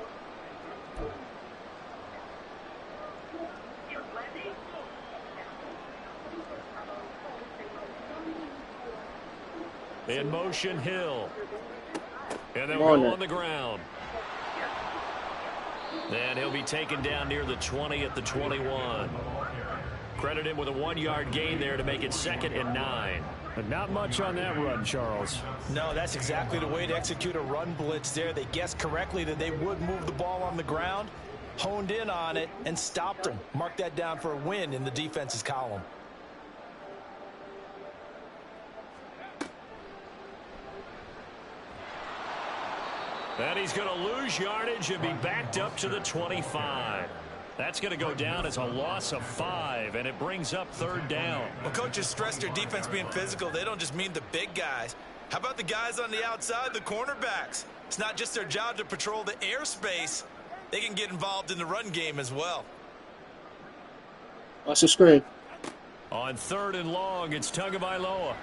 In motion, Hill. And they'll go on the ground. And he'll be taken down near the 20 at the 21. Credit him with a 1-yard gain there to make it 2nd and 9. But not much on that run, Charles. No, that's exactly the way to execute a run blitz there. They guessed correctly that they would move the ball on the ground. honed in on it and stopped them. Mark that down for a win in the defense's column. And he's going to lose yardage and be backed up to the 25. That's going to go down as a loss of 5, and it brings up 3rd down. Well, coaches stress their defense being physical. They don't just mean the big guys. How about the guys on the outside, the cornerbacks? It's not just their job to patrol the airspace. They can get involved in the run game as well. Watch the screen. On 3rd and long, it's Tagovailoa.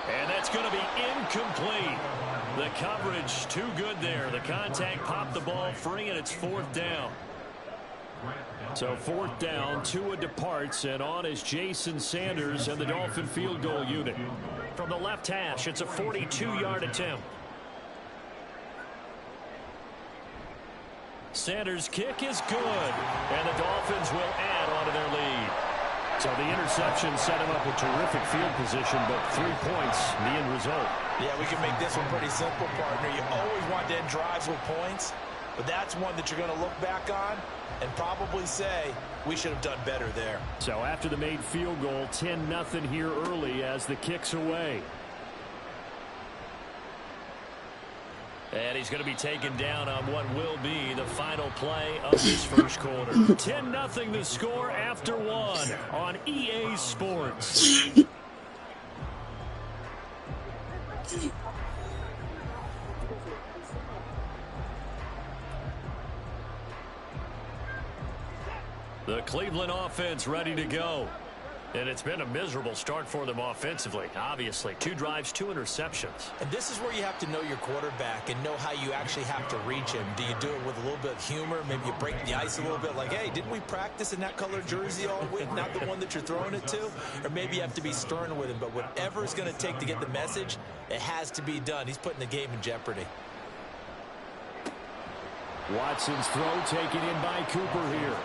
And that's going to be incomplete. The coverage too good there. The contact popped the ball free, and it's 4th down. So 4th down, Tua departs, and on is Jason Sanders and the Dolphin field goal unit. From the left hash, it's a 42-yard attempt. Sanders' kick is good, and the Dolphins will add on to their lead. So the interception set him up with terrific field position, but 3 points, the end result. Yeah, we can make this one pretty simple, partner. You always want to end drives with points, but that's one that you're going to look back on and probably say, we should have done better there. So after the made field goal, 10-0 here early as the kick's away. And he's going to be taken down on what will be the final play of this first quarter. 10-0 the score after 1 on EA Sports. The Cleveland offense ready to go. And it's been a miserable start for them offensively, obviously. 2 drives, 2 interceptions. And this is where you have to know your quarterback and know how you actually have to reach him. Do you do it with a little bit of humor? Maybe you break the ice a little bit like, hey, didn't we practice in that color jersey all week, not the one that you're throwing it to? Or maybe you have to be stern with him. But whatever it's going to take to get the message, it has to be done. He's putting the game in jeopardy. Watson's throw taken in by Cooper here.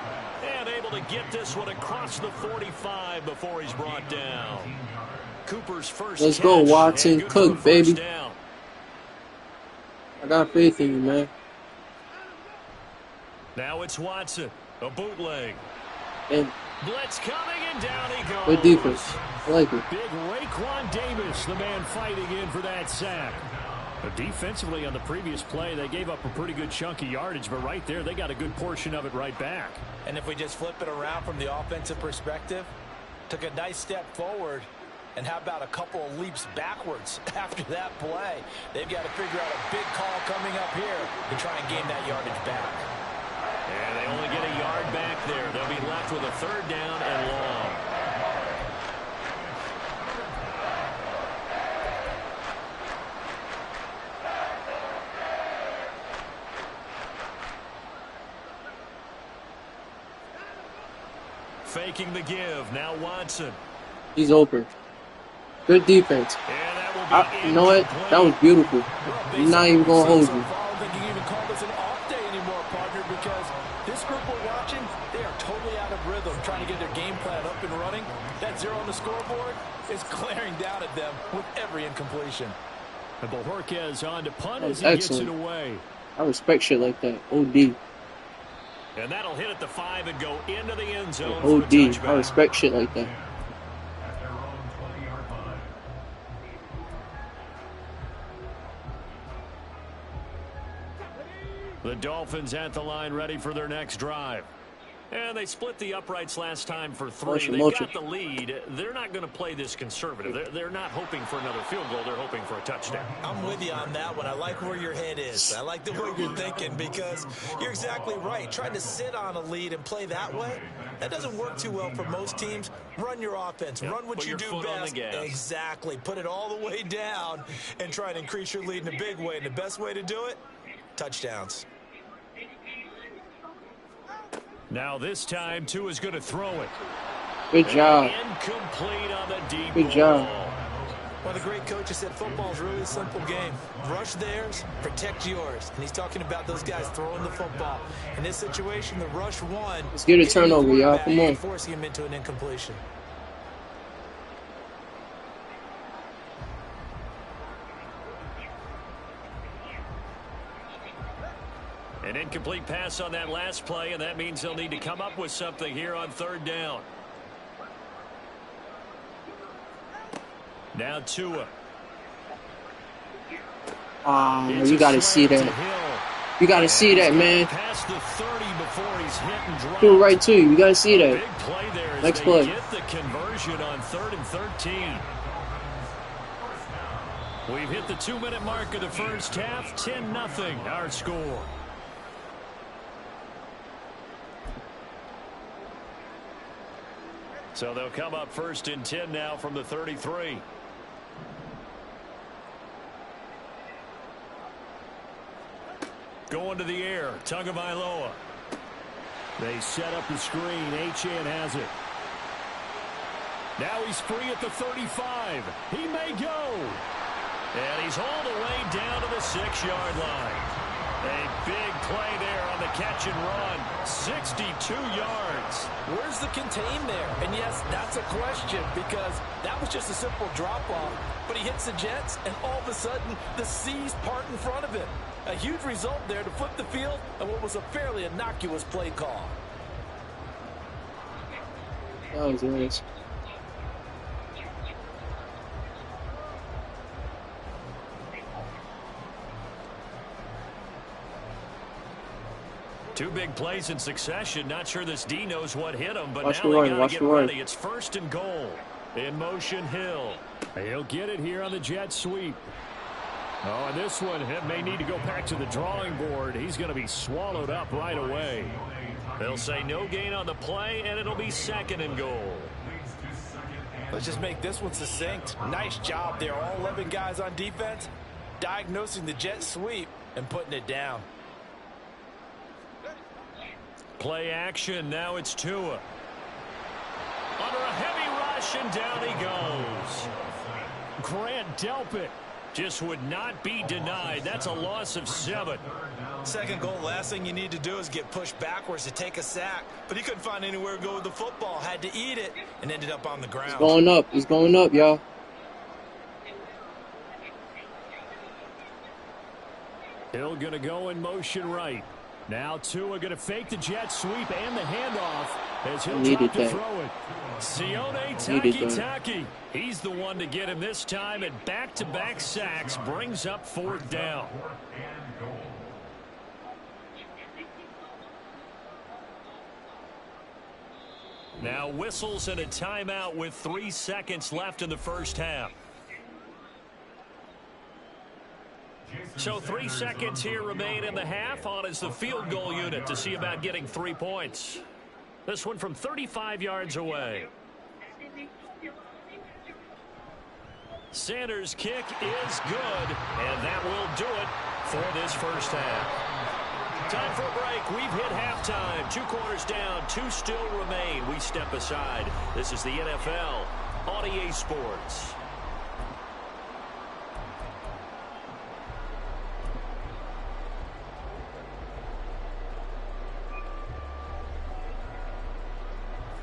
And able to get this one across the 45 before he's brought down. Cooper's first Let's go, Watson. Cook, baby. Down. I got faith in you, man. Now it's Watson. A bootleg. And blitz coming, and down he goes. good defense. I like it. Big Raekwon Davis, the man fighting in for that sack. But defensively on the previous play, they gave up a pretty good chunk of yardage, but right there, they got a good portion of it right back. And if we just flip it around from the offensive perspective, took a nice step forward, and how about a couple of leaps backwards after that play? They've got to figure out a big call coming up here to try and gain that yardage back. And they only get a yard back there. They'll be left with a 3rd down and long. Faking the give. Now Watson. He's open. Good defense. You know what? That was beautiful. He's not even going to hold you. I don't think you can even call this an off day anymore, partner, because this group we're watching, they are totally out of rhythm, trying to get their game plan up and running. That 0 on the scoreboard is glaring down at them with every incompletion. And Bojorquez on to punt as he gets it away. I respect shit like that. OD. And that'll hit at the 5 and go into the end zone. OD. I respect shit like that. At their own 20-yard line. The Dolphins at the line ready for their next drive. And they split the uprights last time for 3. They've got the lead. They're not going to play this conservative. They're not hoping for another field goal. They're hoping for a touchdown. I'm with you on that one. I like where your head is. I like the way you're thinking because you're exactly right. Trying to sit on a lead and play that way, that doesn't work too well for most teams. Run your offense. Yep. Run what Put you your do foot on best. the gas. Exactly. Put it all the way down and try and increase your lead in a big way. And the best way to do it, touchdowns. Now this time, Tua is going to throw it. Good job. Incomplete on the deep Good job. ball. Well, the great coach has said football is really a simple game. Rush theirs, protect yours. And he's talking about those guys throwing the football. In this situation, the rush won. Let's get a turnover, y'all. Come on. Forcing him into an incompletion. An incomplete pass on that last play, and that means they'll need to come up with something here on 3rd down. Now Tua. You got to see that. You got to see that, man. Past the 30 before he's hit and dropped. Do it right, too. You got to see that. Big play there as Next they play. get the conversion on 3rd and 13. We've hit the 2-minute mark of the first half. 10-0 our score. So they'll come up 1st and 10 now from the 33. Going to the air, Tagovailoa. They set up the screen. Achane has it. Now he's free at the 35. He may go. And he's all the way down to the 6-yard line. A big play there on the catch and run. 62 yards. Where's the contain there? And yes, that's a question because that was just a simple drop-off. But he hits the Jets, and all of a sudden, the seas part in front of him. A huge result there to flip the field and what was a fairly innocuous play call. That was nice. Two big plays in succession. Not sure this D knows what hit him, but Watch now the they run, got to get the run. ready. It's 1st and goal. In motion, Hill. He'll get it here on the jet sweep. Oh, and this one may need to go back to the drawing board. He's going to be swallowed up right away. They'll say no gain on the play, and it'll be 2nd and goal. Let's just make this one succinct. Nice job there. All 11 guys on defense diagnosing the jet sweep and putting it down. Play action. Now it's Tua. Under a heavy rush, and down he goes. Grant Delpit just would not be denied. That's a loss of 7. 2nd goal, last thing you need to do is get pushed backwards to take a sack. But he couldn't find anywhere to go with the football. Had to eat it and ended up on the ground. He's going up. He's going up, y'all. Hill going to go in motion right. Now Tua going to fake the jet sweep and the handoff as he'll try to throw it. Sione Takitaki. He's the one to get him this time, and back-to-back sacks brings up 4th down. Now whistles and a timeout with 3 seconds left in the first half. So 3 seconds here remain in the half. On is the field goal unit to see about getting 3 points. This one from 35 yards away. Sanders' kick is good, and that will do it for this first half. Time for a break. We've hit halftime. 2 quarters down, 2 still remain. We step aside. This is the NFL on EA Sports.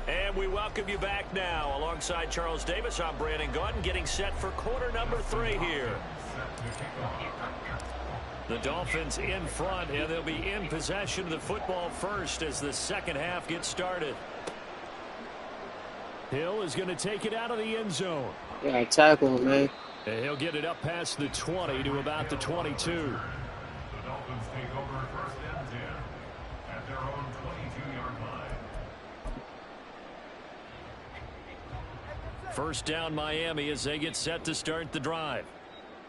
And we welcome you back now. Alongside Charles Davis, I'm Brandon Gaudin, getting set for quarter number 3 here. The Dolphins in front, and they'll be in possession of the football first as the second half gets started. Hill is going to take it out of the end zone. Yeah, tackle him, man. And he'll get it up past the 20 to about the 22. The Dolphins take over 1st and 10 at their own 22-yard line. First down Miami as they get set to start the drive.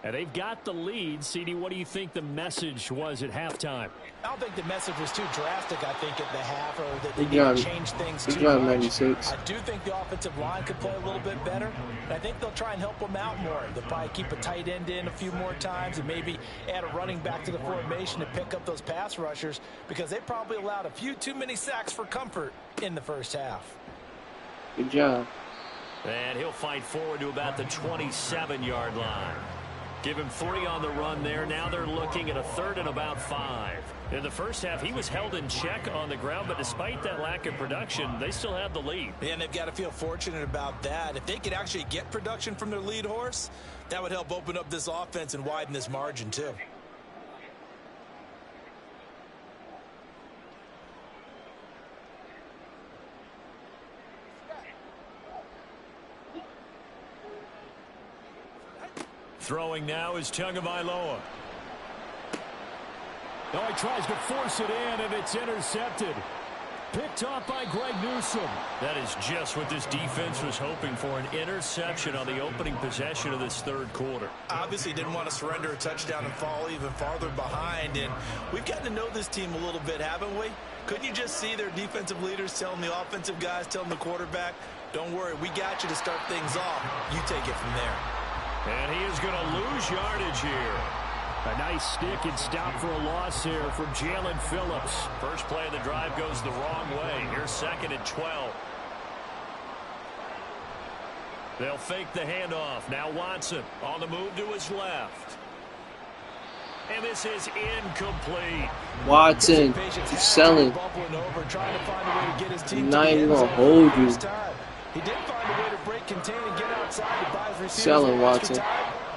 And they've got the lead. CD, what do you think the message was at halftime? I don't think the message was too drastic, I think, at the half, or that they Good didn't job. change things Good too job, much. 96. I do think the offensive line could play a little bit better. And I think they'll try and help them out more. They'll probably keep a tight end in a few more times and maybe add a running back to the formation to pick up those pass rushers, because they probably allowed a few too many sacks for comfort in the first half. Good job. And he'll fight forward to about the 27-yard line. Give him 3 on the run there. Now they're looking at a 3rd and about 5. In the first half, he was held in check on the ground, but despite that lack of production, they still have the lead. And they've got to feel fortunate about that. If they could actually get production from their lead horse, that would help open up this offense and widen this margin too. Throwing now is Tagovailoa. Oh, he tries to force it in, and it's intercepted. Picked off by Greg Newsome. That is just what this defense was hoping for, an interception on the opening possession of this third quarter. Obviously didn't want to surrender a touchdown and fall even farther behind. And we've gotten to know this team a little bit, haven't we? Couldn't you just see their defensive leaders telling the offensive guys, telling the quarterback, don't worry, we got you to start things off. You take it from there. And he is going to lose yardage here. A nice stick and stop for a loss here from Jalen Phillips. First play of the drive goes the wrong way. Here's 2nd and 12. They'll fake the handoff. Now Watson on the move to his left. And this is incomplete. Watson, he's selling. I'm not even going to hold you. He did find a way to break contain and get outside to buy his receivers. Selling, Watson.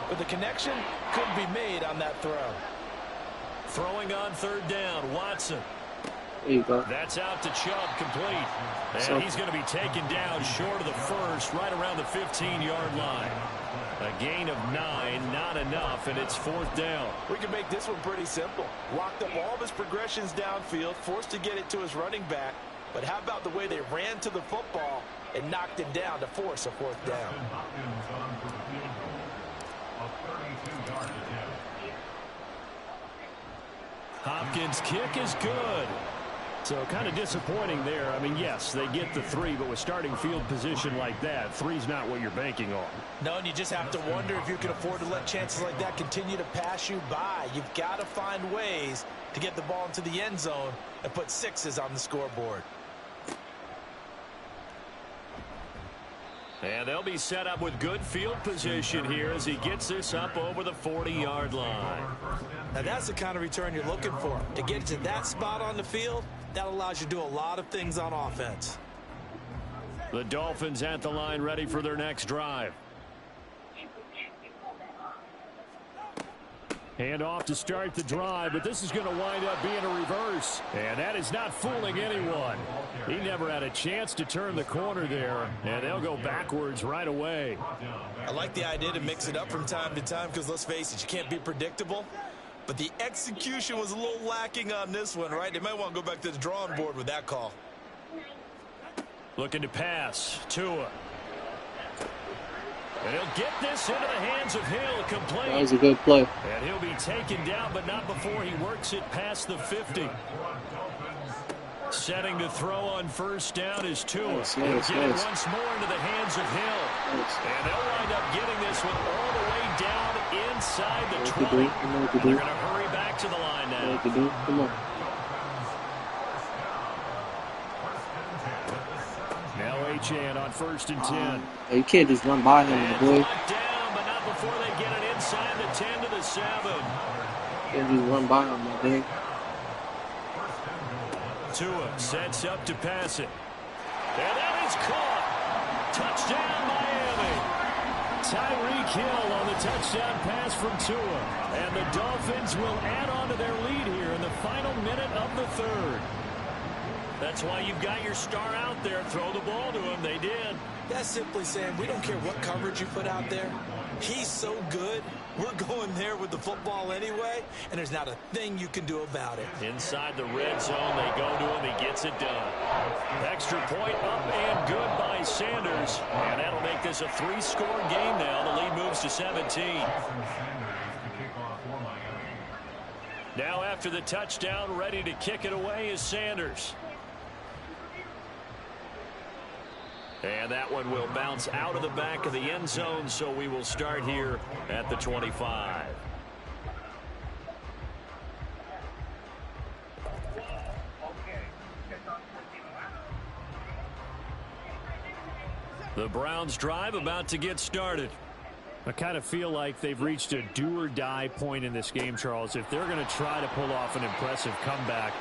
But the connection couldn't be made on that throw. Throwing on 3rd down, Watson. There you go. That's out to Chubb, complete. And he's going to be taken down short of the first, right around the 15-yard line. A gain of 9, not enough, and it's 4th down. We can make this one pretty simple. Locked up all of his progressions downfield, forced to get it to his running back. But how about the way they ran to the football and knocked him down to force a 4th down? Hopkins' kick is good. So kind of disappointing there. I mean, yes, they get the 3, but with starting field position like that, 3's not what you're banking on. No, and you just have to wonder if you can afford to let chances like that continue to pass you by. You've got to find ways to get the ball into the end zone and put 6s on the scoreboard. And they'll be set up with good field position here as he gets this up over the 40-yard line. Now that's the kind of return you're looking for. To get to that spot on the field, that allows you to do a lot of things on offense. The Dolphins at the line ready for their next drive. Hand off to start the drive, but this is going to wind up being a reverse. And that is not fooling anyone. He never had a chance to turn the corner there, and they'll go backwards right away. I like the idea to mix it up from time to time because, let's face it, you can't be predictable. But the execution was a little lacking on this one, right? They might want to go back to the drawing board with that call. Looking to pass. Tua. And he'll get this into the hands of Hill, complete. That was a good play. And he'll be taken down, but not before he works it past the 50. Setting to throw on 1st down is Tua. He'll get it once more into the hands of Hill. And they'll wind up getting this one all the way down inside the 20. They're going to hurry back to the line now. Come on. Now Achane on 1st and 10. You can't just run by him, boy. Down, but not before they get it inside the 10 to the 7. You can't just run by him, my boy. Tua sets up to pass it. And that is caught. Touchdown, Miami. Tyreek Hill on the touchdown pass from Tua. And the Dolphins will add on to their lead here in the final minute of the 3rd. That's why you've got your star out there. Throw the ball to him. They did. That's simply saying we don't care what coverage you put out there. He's so good. We're going there with the football anyway, and there's not a thing you can do about it. Inside the red zone, they go to him. He gets it done. Extra point up and good by Sanders. And that'll make this a 3-score game now. The lead moves to 17. Now after the touchdown, ready to kick it away is Sanders. And that one will bounce out of the back of the end zone, so we will start here at the 25. The Browns drive about to get started. I kind of feel like they've reached a do-or-die point in this game, Charles. If they're going to try to pull off an impressive comeback,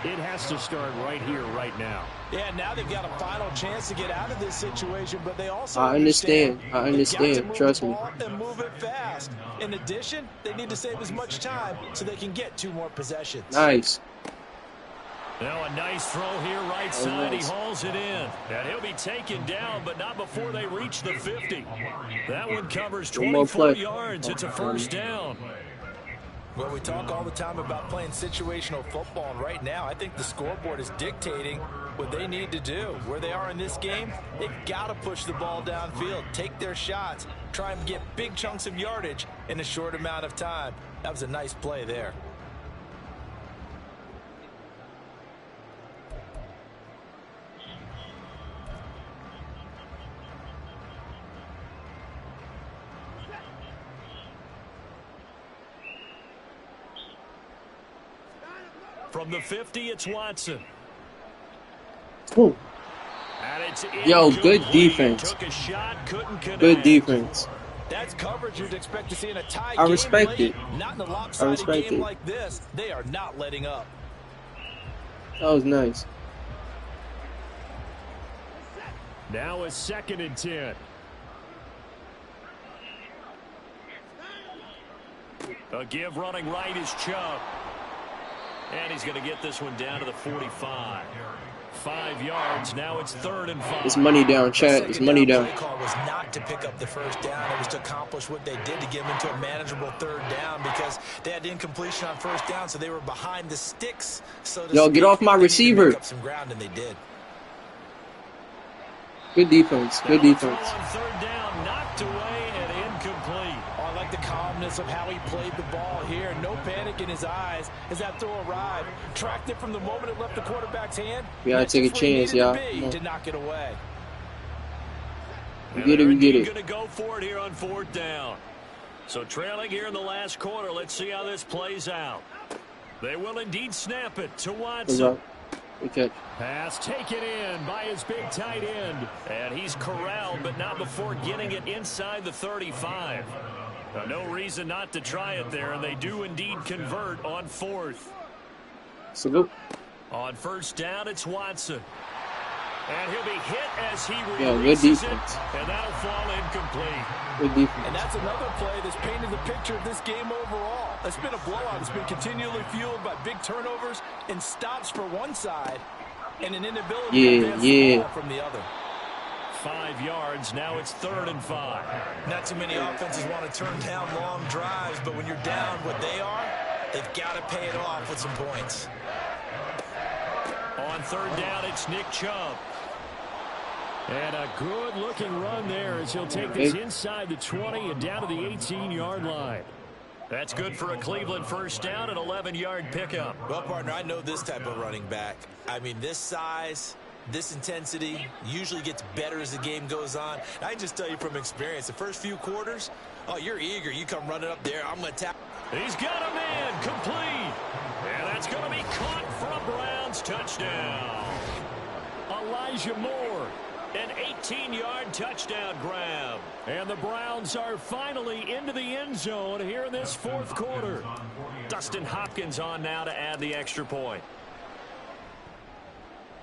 it has to start right here, right now. Yeah, now they've got a final chance to get out of this situation, but they also I understand. Trust me. And move it fast. In addition, they need to save as much time so they can get 2 more possessions. Nice. Now a nice throw here right side. He hauls it in. And he'll be taken down, but not before they reach the 50. That one covers 24 yards. It's a first down. Well, we talk all the time about playing situational football, and right now I think the scoreboard is dictating what they need to do. Where they are in this game, they've got to push the ball downfield, take their shots, try and get big chunks of yardage in a short amount of time. That was a nice play there. From the 50, it's Watson. Ooh. And it's yo, good defense. Took a shot, couldn't connect. Good defense. That's coverage you'd expect to see in a tie I game respect late. it. Not in a lopsided game it. like this. They are not letting up. That was nice. Now a 2nd and 10. A give running right is Chubb. And he's going to get this one down to the 45. 5 yards. Now it's 3rd and 5. It's money down, chat. It's money down. The call was not to pick up the first down. It was to accomplish what they did to get them into a manageable 3rd down because they had incompletion on 1st down, so they were behind the sticks. So yo, get off my receiver. Pick up some ground, and they did. Good defense. Good defense. On 3rd down, knocked away and incomplete. Oh, I like the calmness of how he played the ball here. No panic in his eyes as that throw arrived. Tracked it from the moment it left the quarterback's hand. We gotta take a chance, y'all. To knock it away. We get it. We get it. Going to go for it here on 4th down. So trailing here in the last quarter. Let's see how this plays out. They will indeed snap it to Watson. Okay. Pass taken in by his big tight end. And he's corralled, but not before getting it inside the 35. No reason not to try it there, and they do indeed convert on 4th. Salute. On 1st down, it's Watson. And he'll be hit as he good releases defense. it, and that'll fall incomplete. Good defense. And that's another play that's painted the picture of this game overall. It's been a blowout. It's been continually fueled by big turnovers and stops for one side and an inability to advance the ball from the other. 5 yards. Now it's 3rd and 5. Not too many offenses want to turn down long drives, but when you're down what they are, they've got to pay it off with some points. On 3rd down, it's Nick Chubb. And a good-looking run there as he'll take this inside the 20 and down to the 18-yard line. That's good for a Cleveland 1st down, an 11-yard pickup. Well, partner, I know this type of running back. I mean, this size, this intensity usually gets better as the game goes on. I can just tell you from experience, the first few quarters, oh, you're eager. You come running up there. I'm going to tap. He's got a man complete. And that's going to be caught for a Browns touchdown. Elijah Moore, an 18-yard touchdown grab. And the Browns are finally into the end zone here in this 4th quarter. Dustin Hopkins on now to add the extra point.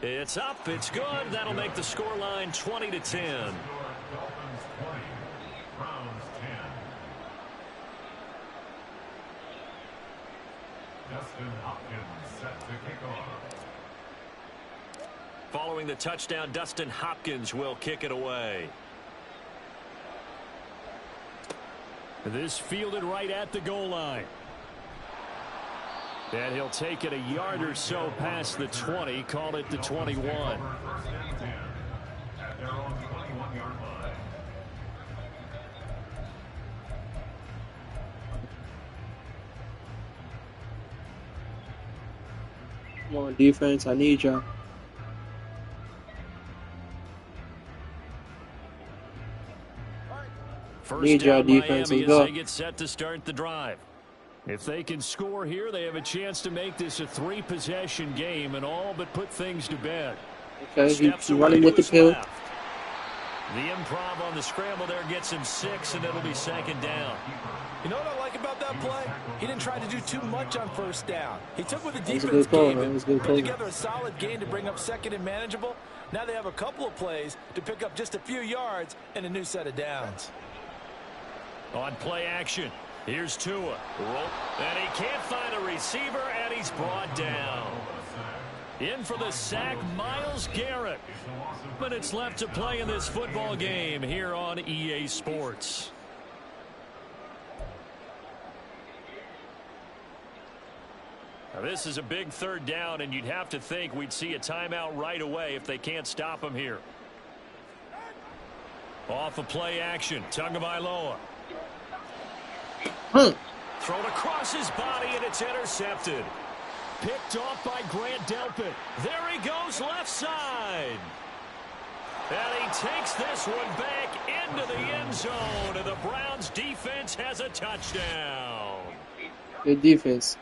It's up. It's good. That'll make the scoreline 20-10. Dustin Hopkins set to kick off. Following the touchdown, Dustin Hopkins will kick it away. This fielded right at the goal line. And he'll take it a yard or so past the 20, call it the 21. At their own 21-yard line. Come on, defense. I need y'all. First down, Miami as they get set to start the drive. If they can score here, they have a chance to make this a 3-possession game and all but put things to bed. Okay, he's running with the pill. The improv on the scramble there gets him 6, and it'll be 2nd down. You know what I like about that play? He didn't try to do too much on 1st down. He took what the defense gave him, put together a solid gain to bring up 2nd and manageable. Now they have a couple of plays to pick up just a few yards and a new set of downs. On play action, here's Tua. And he can't find a receiver, and he's brought down. In for the sack, Myles Garrett. Minutes left to play in this football game here on EA Sports. Now, this is a big third down, and you'd have to think we'd see a timeout right away if they can't stop him here. Off of play action, Tagovailoa. Thrown across his body, and it's intercepted. Picked off by Grant Delpit. There he goes, left side. And he takes this one back into the end zone, and the Browns defense has a touchdown. Good defense.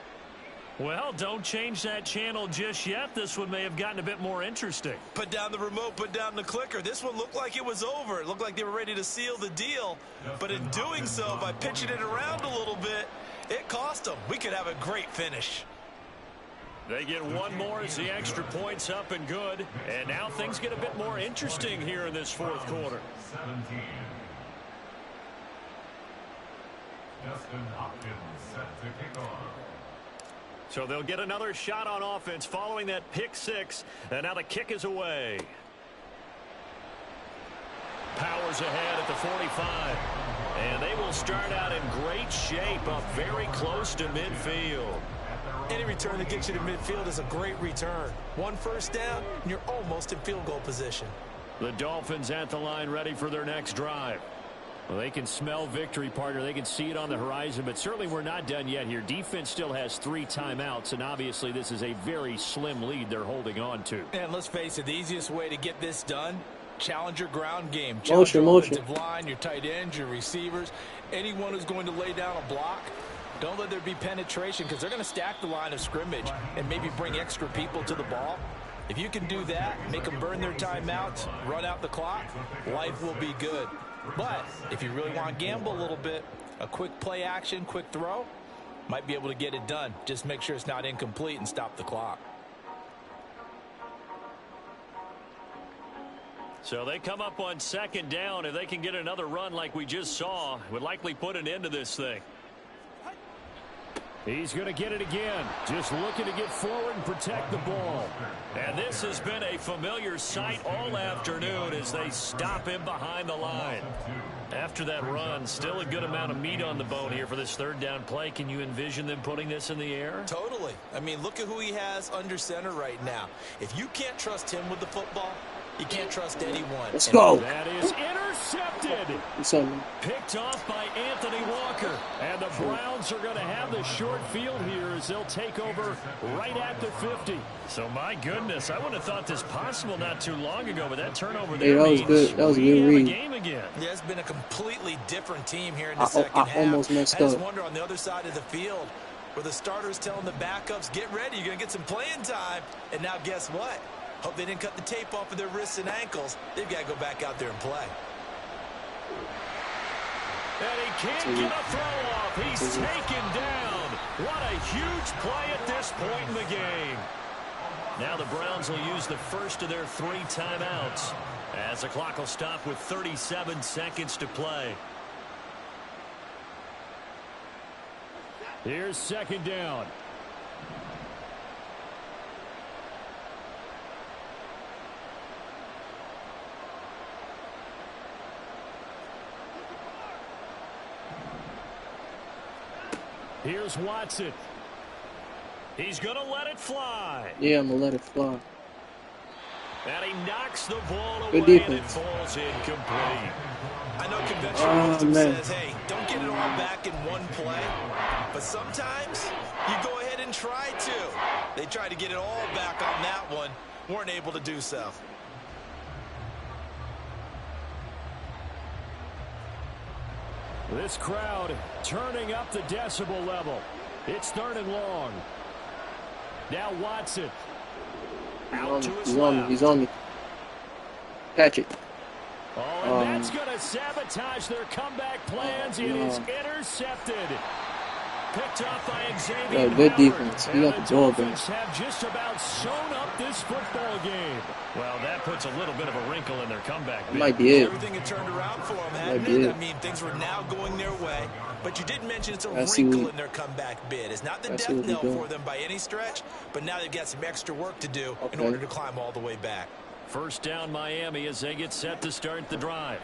Well, don't change that channel just yet. This one may have gotten a bit more interesting. Put down the remote, put down the clicker. This one looked like it was over. It looked like they were ready to seal the deal. But in doing so, by pitching it around a little bit, it cost them. We could have a great finish. They get one more as the extra point's up and good. And now things get a bit more interesting here in this fourth quarter. 17. Justin Hopkins set to kick off. So they'll get another shot on offense following that pick six. And now the kick is away. Powers ahead at the 45. And they will start out in great shape, up very close to midfield. Any return that gets you to midfield is a great return. One first down, and you're almost in field goal position. The Dolphins at the line, ready for their next drive. Well, they can smell victory, partner. They can see it on the horizon, but certainly we're not done yet here. Defense still has 3 timeouts, and obviously this is a very slim lead they're holding on to. And let's face it, the easiest way to get this done, challenge your ground game. Challenge your offensive line, your tight ends, your receivers, anyone who's going to lay down a block. Don't let there be penetration, because they're going to stack the line of scrimmage and maybe bring extra people to the ball. If you can do that, make them burn their timeouts, run out the clock, life will be good. But if you really want to gamble a little bit, a quick play action, quick throw, might be able to get it done. Just make sure it's not incomplete and stop the clock. So they come up on second down. If they can get another run like we just saw, would likely put an end to this thing. He's going to get it again. Just looking to get forward and protect the ball. And this has been a familiar sight all afternoon as they stop him behind the line. After that run, still a good amount of meat on the bone here for this third down play. Can you envision them putting this in the air? Totally. I mean, look at who he has under center right now. If you can't trust him with the football, you can't trust anyone. Let's go. That is intercepted. Picked off by Anthony Walker. And the Browns are going to have the short field here as they'll take over right at the 50. So, my goodness, I wouldn't have thought this possible not too long ago, but that turnover there that was good. That was a good read. Game again. Yeah, it's been a completely different team here in the second half. Almost messed I just up. wonder on the other side of the field where the starters telling the backups, get ready, you're going to get some playing time. And now guess what? Hope they didn't cut the tape off of their wrists and ankles. They've got to go back out there and play. And he can't get a throw off. He's taken down. What a huge play at this point in the game. Now the Browns will use the first of their 3 timeouts as the clock will stop with 37 seconds to play. Here's second down. Here's Watson. He's going to let it fly. Yeah, I'm going to let it fly. And he knocks the ball away Good defense. and it falls incomplete. I know conventional wisdom says, hey, don't get it all back in one play. But sometimes you go ahead and try to. They tried to get it all back on that one. Weren't able to do so. This crowd turning up the decibel level. It's third and long. Now Watson. Out to his left. He's on me. Catch it. Oh, and that's going to sabotage their comeback plans. It is intercepted. picked up by Xavier. Yeah, good defense. He got the ball back. Have just about sewn up this football game. Well, that puts a little bit of a wrinkle in their comeback. That might be it. Everything had turned around for them, hadn't it? I mean, things were now going their way. But you did mention it's a wrinkle in their comeback bid. It's not the death knell for them by any stretch, but now they've got some extra work to do in order to climb all the way back. First down Miami as they get set to start the drive.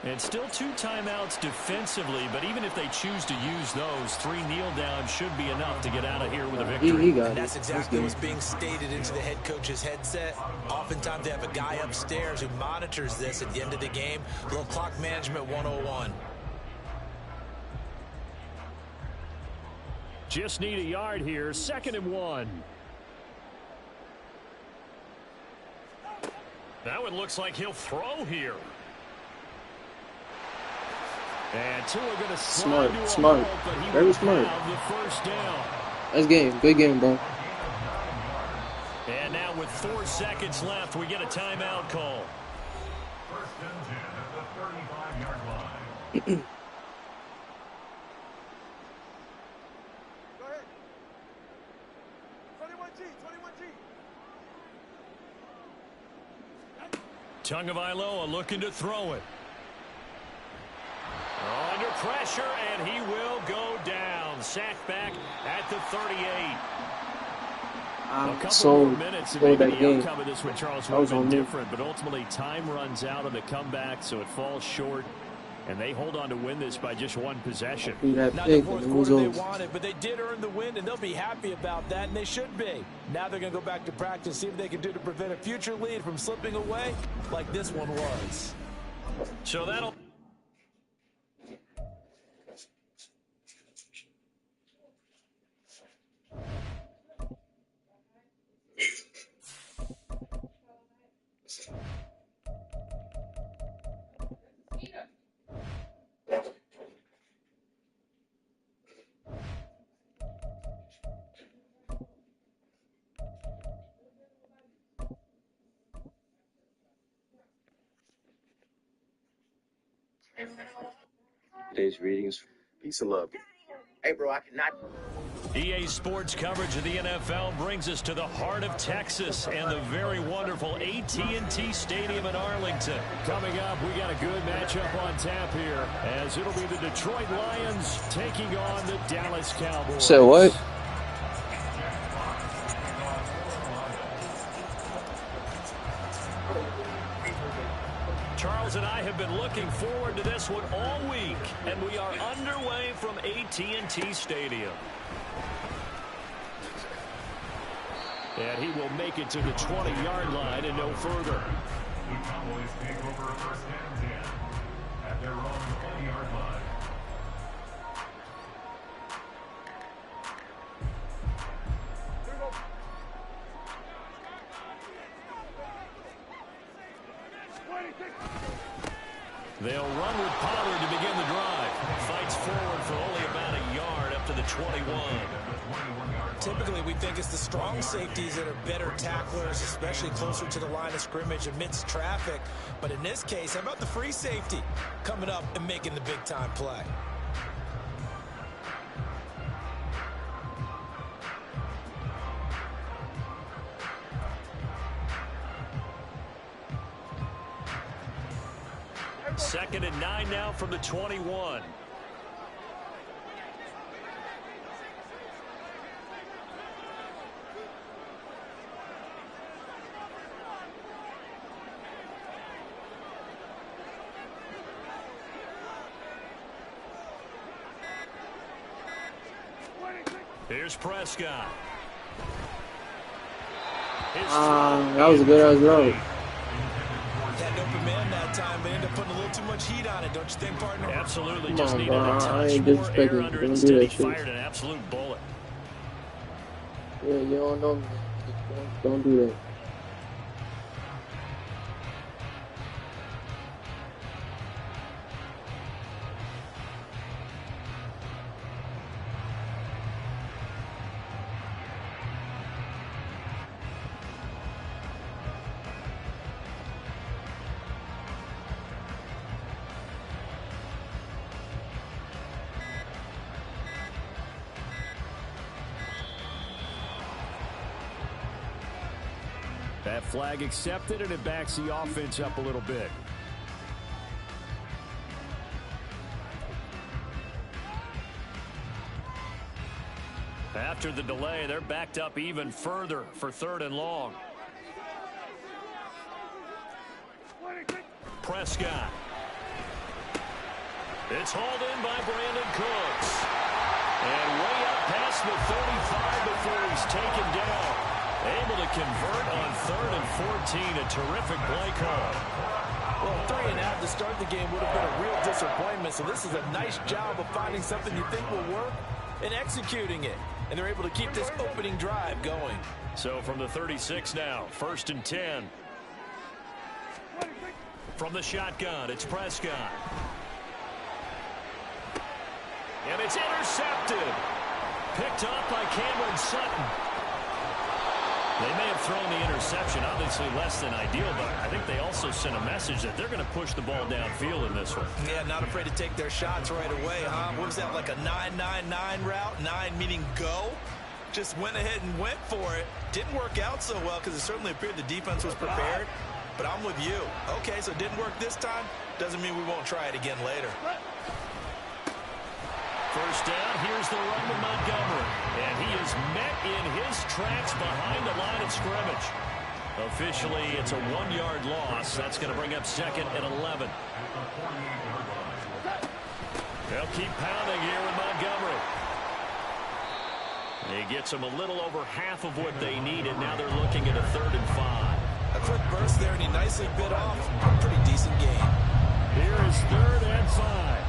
And still 2 timeouts defensively, but even if they choose to use those, 3 kneel downs should be enough to get out of here with a victory. And that's exactly what's being stated into the head coach's headset. Oftentimes they have a guy upstairs who monitors this at the end of the game. A little clock management 101. Just need a yard here. 2nd and 1. Now it looks like he'll throw here. And Tua going to smart, very smart. The first down. Nice game, good game, bro. And now with 4 seconds left, we get a timeout call. First and 10 at the 35-yard line. Go ahead. 21G. Tagovailoa looking to throw it. Under pressure, and he will go down. Sacked back at the 38. I'm so for that game. Of this one, Charles, would have been different, but ultimately time runs out on the comeback, so it falls short, and they hold on to win this by just 1 possession. Not the fourth quarter they wanted, but they did earn the win, and they'll be happy about that, and they should be. Now they're going to go back to practice, see what they can do to prevent a future lead from slipping away like this one was. So that'll... Today's readings. Peace and love. Hey, bro, I cannot. EA Sports coverage of the NFL brings us to the heart of Texas and the very wonderful AT&T Stadium in Arlington. Coming up, we got a good matchup on tap here, as it'll be the Detroit Lions taking on the Dallas Cowboys. So what? Charles and I have been looking forward to this one all week, and we are underway from AT&T Stadium. And he will make it to the 20-yard line and no further. The Cowboys take over first and 10 at their own 20-yard line. They'll run with Pollard to begin the drive. Fights forward for only about a yard up to the 21. Typically, we think it's the strong safeties that are better tacklers, especially closer to the line of scrimmage amidst traffic. But in this case, how about the free safety coming up and making the big-time play? Second and 9 now from the 21. Here's Prescott. That was a good throw. Had no command that time, but ended up putting a little too much heat on it, don't you think, partner? Absolutely. Come just on, needed bro. a touch I ain't more air disrespecting. under Don't it. do that He shit. fired an absolute bullet. Yeah, you don't know me. Don't do that. That flag accepted, and it backs the offense up a little bit. After the delay, they're backed up even further for 3rd and long. Prescott. It's hauled in by Brandon Cooks. And way up past the 35 before he's taken down. Able to convert on 3rd and 14. A terrific play call. Well, 3 and out to start the game would have been a real disappointment. So this is a nice job of finding something you think will work and executing it. And they're able to keep this opening drive going. So from the 36 now, 1st and 10. From the shotgun, it's Prescott. And it's intercepted. Picked up by Cameron Sutton. They may have thrown the interception, obviously less than ideal, but I think they also sent a message that they're going to push the ball downfield in this one. Yeah, not afraid to take their shots right away, huh? What was that, like a 9-9-9 route? 9 meaning go? Just went ahead and went for it. Didn't work out so well because it certainly appeared the defense was prepared. But I'm with you. Okay, so it didn't work this time. Doesn't mean we won't try it again later. First down, here's the run to Montgomery. And he is met in his tracks behind the line of scrimmage. Officially, it's a 1-yard loss. That's going to bring up 2nd and 11. They'll keep pounding here with Montgomery. He gets them a little over half of what they needed. Now they're looking at a 3rd and 5. A quick burst there, and he nicely bit off a pretty decent game. Here is 3rd and 5.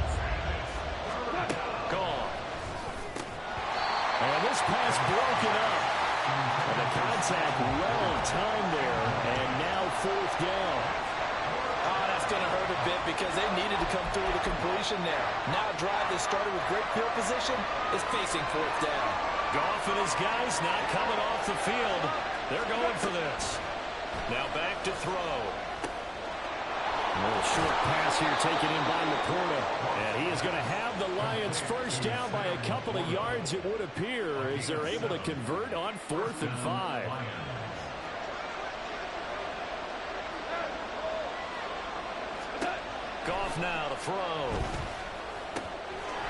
Gone. And this pass broken up. And the contact well timed there. And now 4th down. Oh, that's going to hurt a bit because they needed to come through with a completion there. Now a drive that started with great field position is facing 4th down. Goff and his guys not coming off the field. They're going for this. Now back to throw. A little short pass here taken in by Laporta. And he is going to have the Lions first down by a couple of yards, it would appear, as they're able to convert on 4th and 5. Goff now to throw.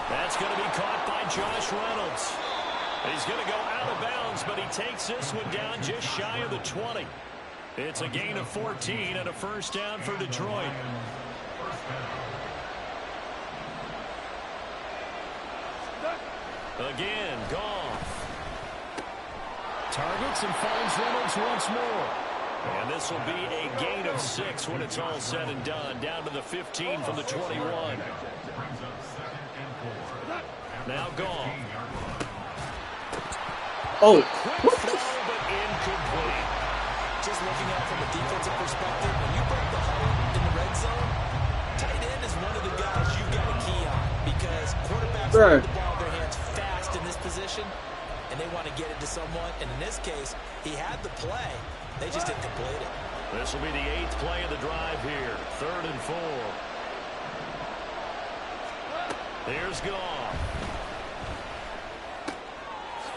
That's going to be caught by Josh Reynolds. He's going to go out of bounds, but he takes this one down just shy of the 20. It's a gain of 14 and a first down for Detroit. Again, Goff. Targets and finds Reynolds once more. And this will be a gain of 6 when it's all said and done. Down to the 15 from the 21. Now Goff. Oh. Quick throw, but incomplete. Just looking at it from a defensive perspective, when you break the huddle in the red zone, tight end is one of the guys you've got a key on because quarterbacks want the ball in their hands fast in this position, and they want to get it to someone. And in this case, he had the play. They just didn't complete it. This will be the 8th play of the drive here. 3rd and 4. Here's Goff.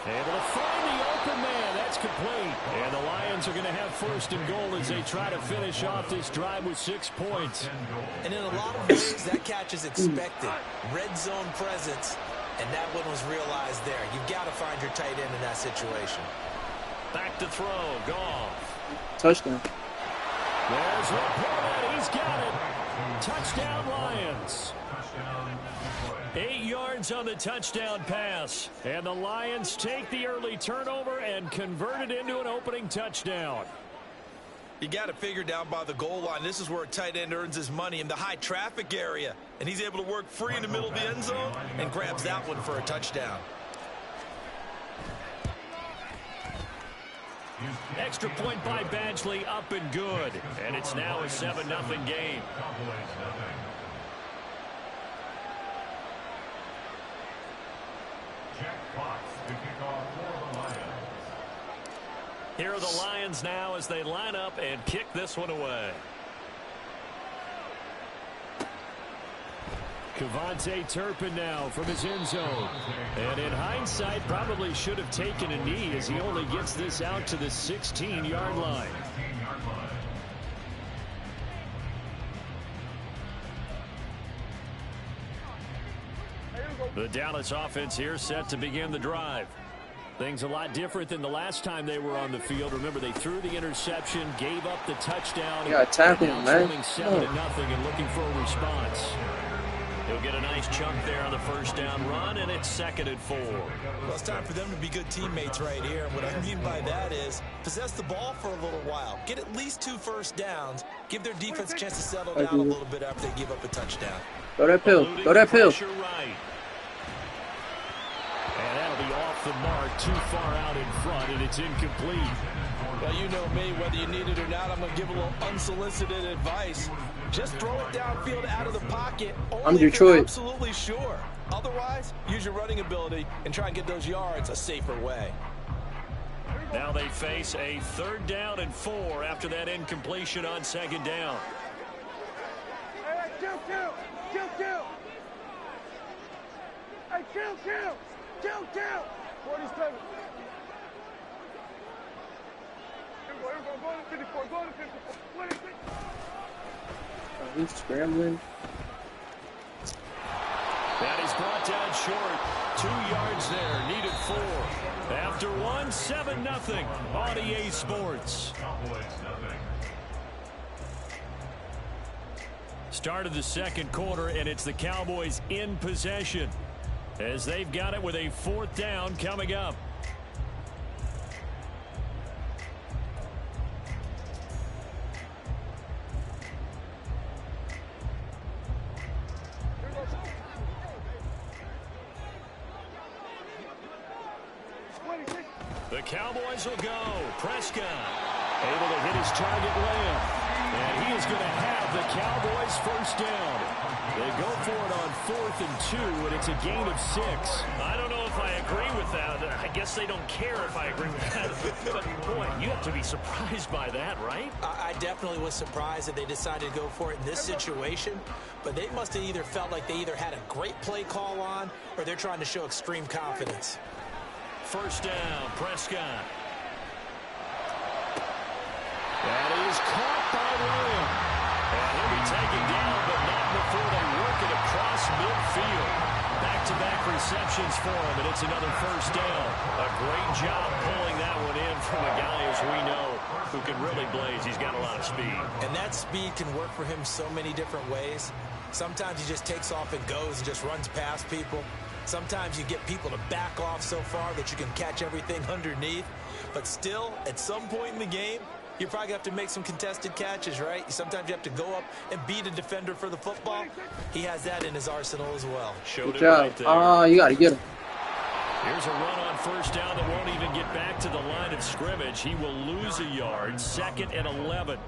Able to find the open man. That's complete. And the Lions are going to have 1st and goal as they try to finish off this drive with 6 points. And in a lot of ways, that catch is expected. Red zone presence, and that one was realized there. You've got to find your tight end in that situation. Back to throw. Goff. Touchdown. There's Laporta. He's got it. Touchdown, Lions. 8 yards on the touchdown pass. And the Lions take the early turnover and convert it into an opening touchdown. You got to figure down by the goal line. This is where a tight end earns his money, in the high traffic area. And he's able to work free in the middle of the end zone and grabs that one for a touchdown. Extra point by Badgley, up and good. And it's now a 7-0 game. Here are the Lions now as they line up and kick this one away. Kevontae Turpin now from his end zone. And in hindsight, probably should have taken a knee as he only gets this out to the 16-yard line. The Dallas offense here set to begin the drive. Things a lot different than the last time they were on the field. Remember, they threw the interception, gave up the touchdown. You got tackle him, man. 7-0 and looking for a response. He'll get a nice chunk there on the first down run, and it's 2nd and 4. Well, it's time for them to be good teammates right here. And what I mean by that is possess the ball for a little while. Get at least 2 first downs. Give their defense a chance to settle down a little bit after they give up a touchdown. Go that pill. Go that pill. Right. And that'll be off the mark, too far out in front, and it's incomplete. Well, you know me, whether you need it or not, I'm going to give a little unsolicited advice. Just throw it downfield out of the pocket. I'm Detroit. Absolutely sure. Otherwise, use your running ability and try and get those yards a safer way. Now they face a 3rd down and 4 after that incompletion on 2nd down. Hey, kill. Hey, kill. 47. Go to 54. Go to 54. He's scrambling. That is brought down short. 2 yards there. Needed 4. After 1, 7-0 on EA Sports. Start of the 2nd quarter, and it's the Cowboys in possession as they've got it with a 4th down coming up. The Cowboys will go. Prescott able to hit his target Lamb. And he is going to have the Cowboys first down. They go for it on 4th and 2, and it's a gain of 6. I don't know if I agree with that. I guess they don't care if I agree with that. But, boy, you have to be surprised by that, right? I definitely was surprised that they decided to go for it in this situation. But they must have either felt like they either had a great play call on or they're trying to show extreme confidence. First down, Prescott. That is caught by Lamb. And he'll be taken down, but not before they work it across midfield. Back-to-back receptions for him, and it's another first down. A great job pulling that one in from a guy, as we know, who can really blaze. He's got a lot of speed. And that speed can work for him so many different ways. Sometimes he just takes off and goes and just runs past people. Sometimes you get people to back off so far that you can catch everything underneath. But still, at some point in the game, you're probably going to have to make some contested catches, right? Sometimes you have to go up and beat a defender for the football. He has that in his arsenal as well. Showed Good it job. right there. You got to get him. Here's a run on first down that won't even get back to the line of scrimmage. He will lose a yard. 2nd and 11.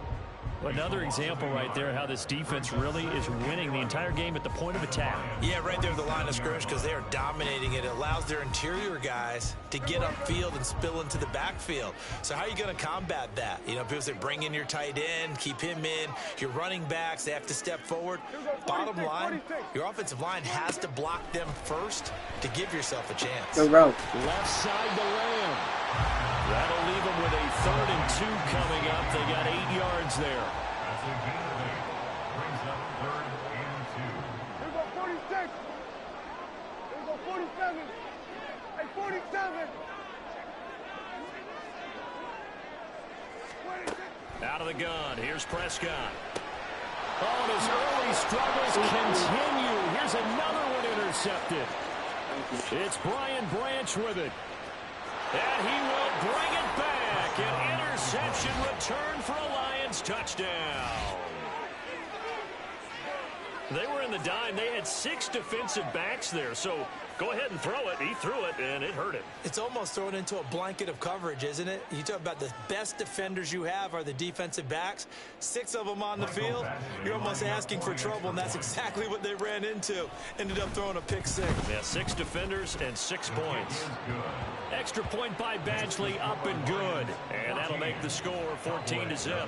Another example right there how this defense really is winning the entire game at the point of attack. Yeah, right there at the line of scrimmage because they are dominating it. It allows their interior guys to get upfield and spill into the backfield. So how are you going to combat that? You know, people say bring in your tight end, keep him in. Your running backs, they have to step forward. Bottom line, your offensive line has to block them first to give yourself a chance. Good route. Left side to Lamb. That'll leave them with a 3rd and 2 coming up. They got 8 yards there. That's a gain of 8. Brings up 3rd and 2. Here go 46. Here go 47. Hey, 47. 26. Out of the gun. Here's Prescott. Oh, and his early struggles continue. Here's another one intercepted. It's Brian Branch with it. And he will bring it back. An interception return for a Lions touchdown. They were in the dime. They had 6 defensive backs there. So go ahead and throw it. He threw it, and it hurt him. It's almost thrown into a blanket of coverage, isn't it? You talk about the best defenders you have are the defensive backs. 6 of them on the field. You're almost asking for trouble, and that's exactly what they ran into. Ended up throwing a pick 6. Yeah, 6 defenders and 6 points. Extra point by Badgley, up and good. And that'll make the score 14-0.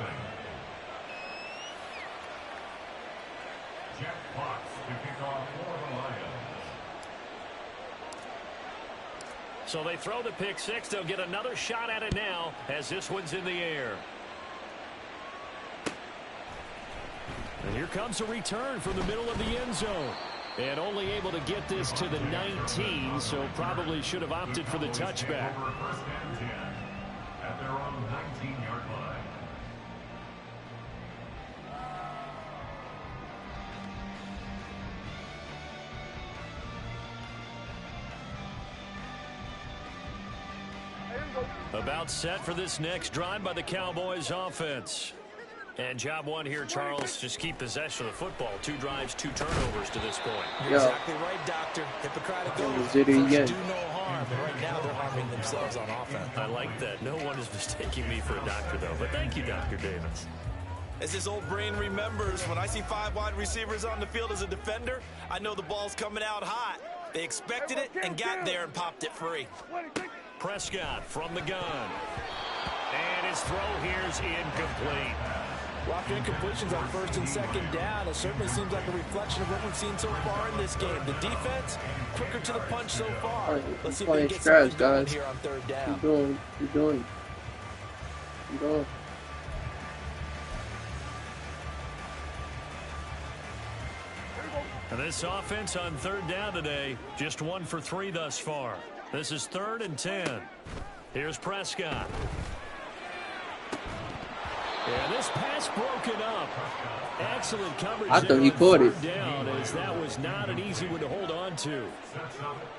Jack Fox to kick off for the Lions. So they throw the pick 6. They'll get another shot at it now as this one's in the air. And here comes a return from the middle of the end zone. And only able to get this to the 19, so probably should have opted for the touchback. First and 10 at their own 19-yard line. About set for this next drive by the Cowboys offense. And job one here, Charles, just keep possession of the football. 2 drives, 2 turnovers to this point. You're exactly right, Doctor. Hippocratic oath. Did it First, again. do no harm. And right now, they're harming themselves on offense. I like that. No one is mistaking me for a doctor, though. But thank you, Dr. Davis. As his old brain remembers, when I see 5 wide receivers on the field as a defender, I know the ball's coming out hot. They expected it and got there and popped it free. Prescott from the gun. And his throw here's incomplete. Rock incompletions on 1st and 2nd down. It certainly seems like a reflection of what we've seen so far in this game. The defense, quicker to the punch so far. Let's see if we can get something going here on 3rd down. Keep going. Keep going. Keep going. And this offense on 3rd down today, just 1 for 3 thus far. This is 3rd and 10. Here's Prescott. And this pass broken up. Excellent coverage. I thought he caught it. Down, as that was not an easy one to hold on to.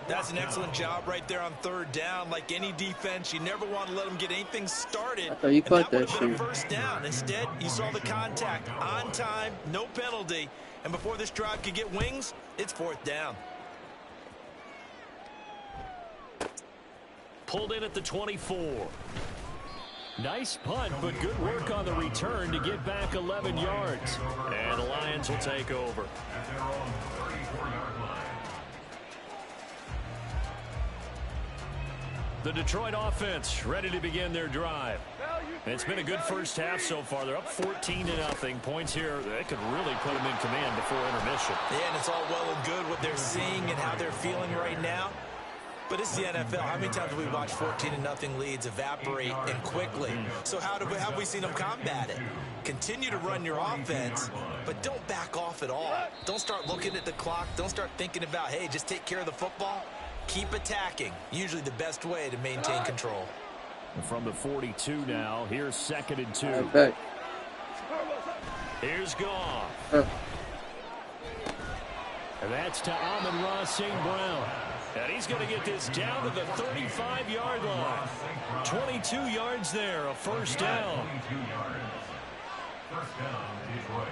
That's an excellent job right there on 3rd down. Like any defense, you never want to let them get anything started. I thought you caught that would have been a shit. 1st down. Instead, you saw the contact on time, no penalty. And before this drive could get wings, it's 4th down. Pulled in at the 24. Nice punt, but good work on the return to get back 11 yards. And the Lions will take over. At their own 34-yard line. The Detroit offense ready to begin their drive. It's been a good first half so far. They're up 14-0. Points here, they could really put them in command before intermission. Yeah, and it's all well and good what they're seeing and how they're feeling right now. But it's the NFL. How many times have we watched 14-0 leads evaporate and quickly? So how have we seen them combat it? Continue to run your offense, but don't back off at all. Don't start looking at the clock. Don't start thinking about, hey, just take care of the football. Keep attacking. Usually the best way to maintain control. From the 42 now, here's 2nd and 2. Okay. Here's Goff. And that's to Amon-Ra St. Brown. And he's going to get this down to the 35-yard line. 22 yards there, a 1st down. 22 yards. 1st down, Detroit.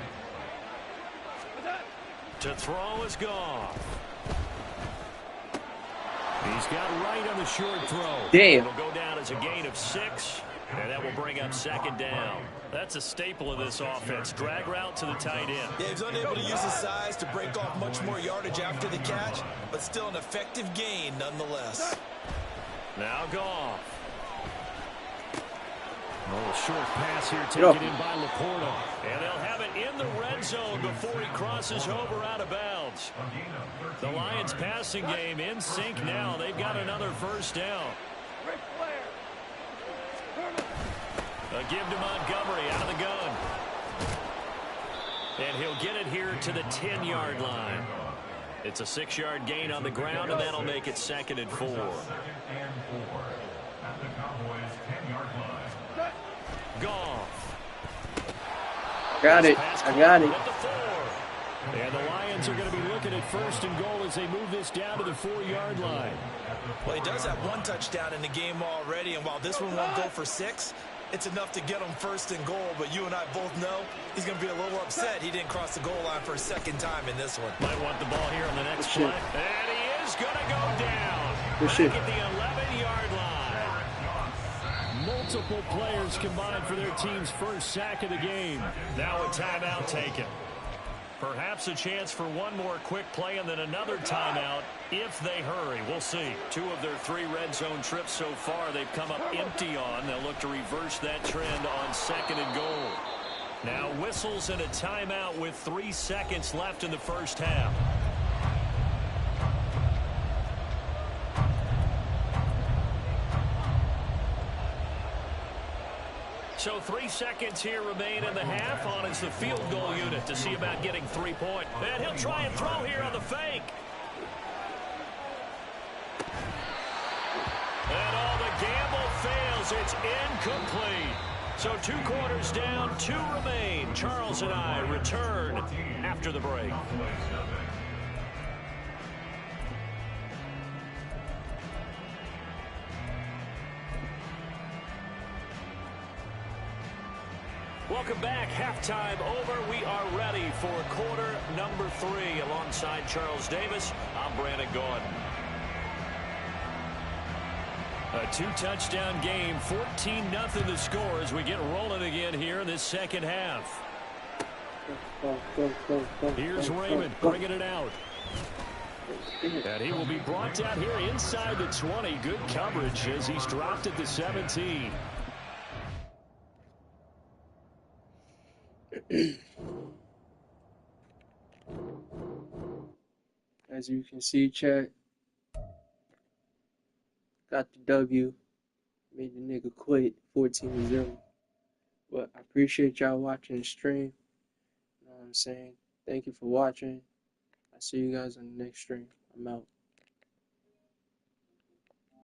To throw is Goff. He's got right on the short throw. Damn. It'll go down as a gain of 6, and that will bring up 2nd down. That's a staple of this offense. Drag route to the tight end. Yeah, he's unable to use his size to break off much more yardage after the catch, but still an effective gain nonetheless. Now Goff. A little short pass here taken in by Laporta. And they'll have it in the red zone before he crosses over out of bounds. The Lions passing game in sync now. They've got another 1st down. A give to Montgomery out of the gun. And he'll get it here to the 10-yard line. It's a 6-yard gain on the ground, and that'll make it 2nd and 4. 2nd and 4 at the Cowboys' 10-yard line. Goff. Got it. I got it. At the 4. And the Lions are going to be looking at 1st and goal as they move this down to the 4-yard line. Well, he does have 1 touchdown in the game already, and while this one won't go for 6, it's enough to get him 1st and goal. But you and I both know he's going to be a little upset he didn't cross the goal line for a 2nd time in this one. Might want the ball here on the next play. And he is going to go down. Good shit. Back at the 11-yard line. Multiple players combined for their team's 1st sack of the game. Now a timeout taken. Perhaps a chance for one more quick play and then another timeout if they hurry. We'll see. 2 of their 3 red zone trips so far they've come up empty on. They'll look to reverse that trend on 2nd and goal. Now whistles and a timeout with 3 seconds left in the 1st half. So 3 seconds here remain in the half on as the field goal unit to see about getting 3 points. And he'll try and throw here on the fake. And all the gamble fails. It's incomplete. So 2 quarters down, 2 remain. Charles and I return after the break. Welcome back. Halftime over. We are ready for quarter number 3 alongside Charles Davis. I'm Brandon Gordon. A 2-touchdown game, 14-0 the score as we get rolling again here in this second half. Here's Raymond bringing it out. And he will be brought down here inside the 20. Good coverage as he's dropped at the 17. As you can see, chat, got the W, made the nigga quit 14-0. But I appreciate y'all watching the stream. You know what I'm saying? Thank you for watching. I'll see you guys on the next stream. I'm out.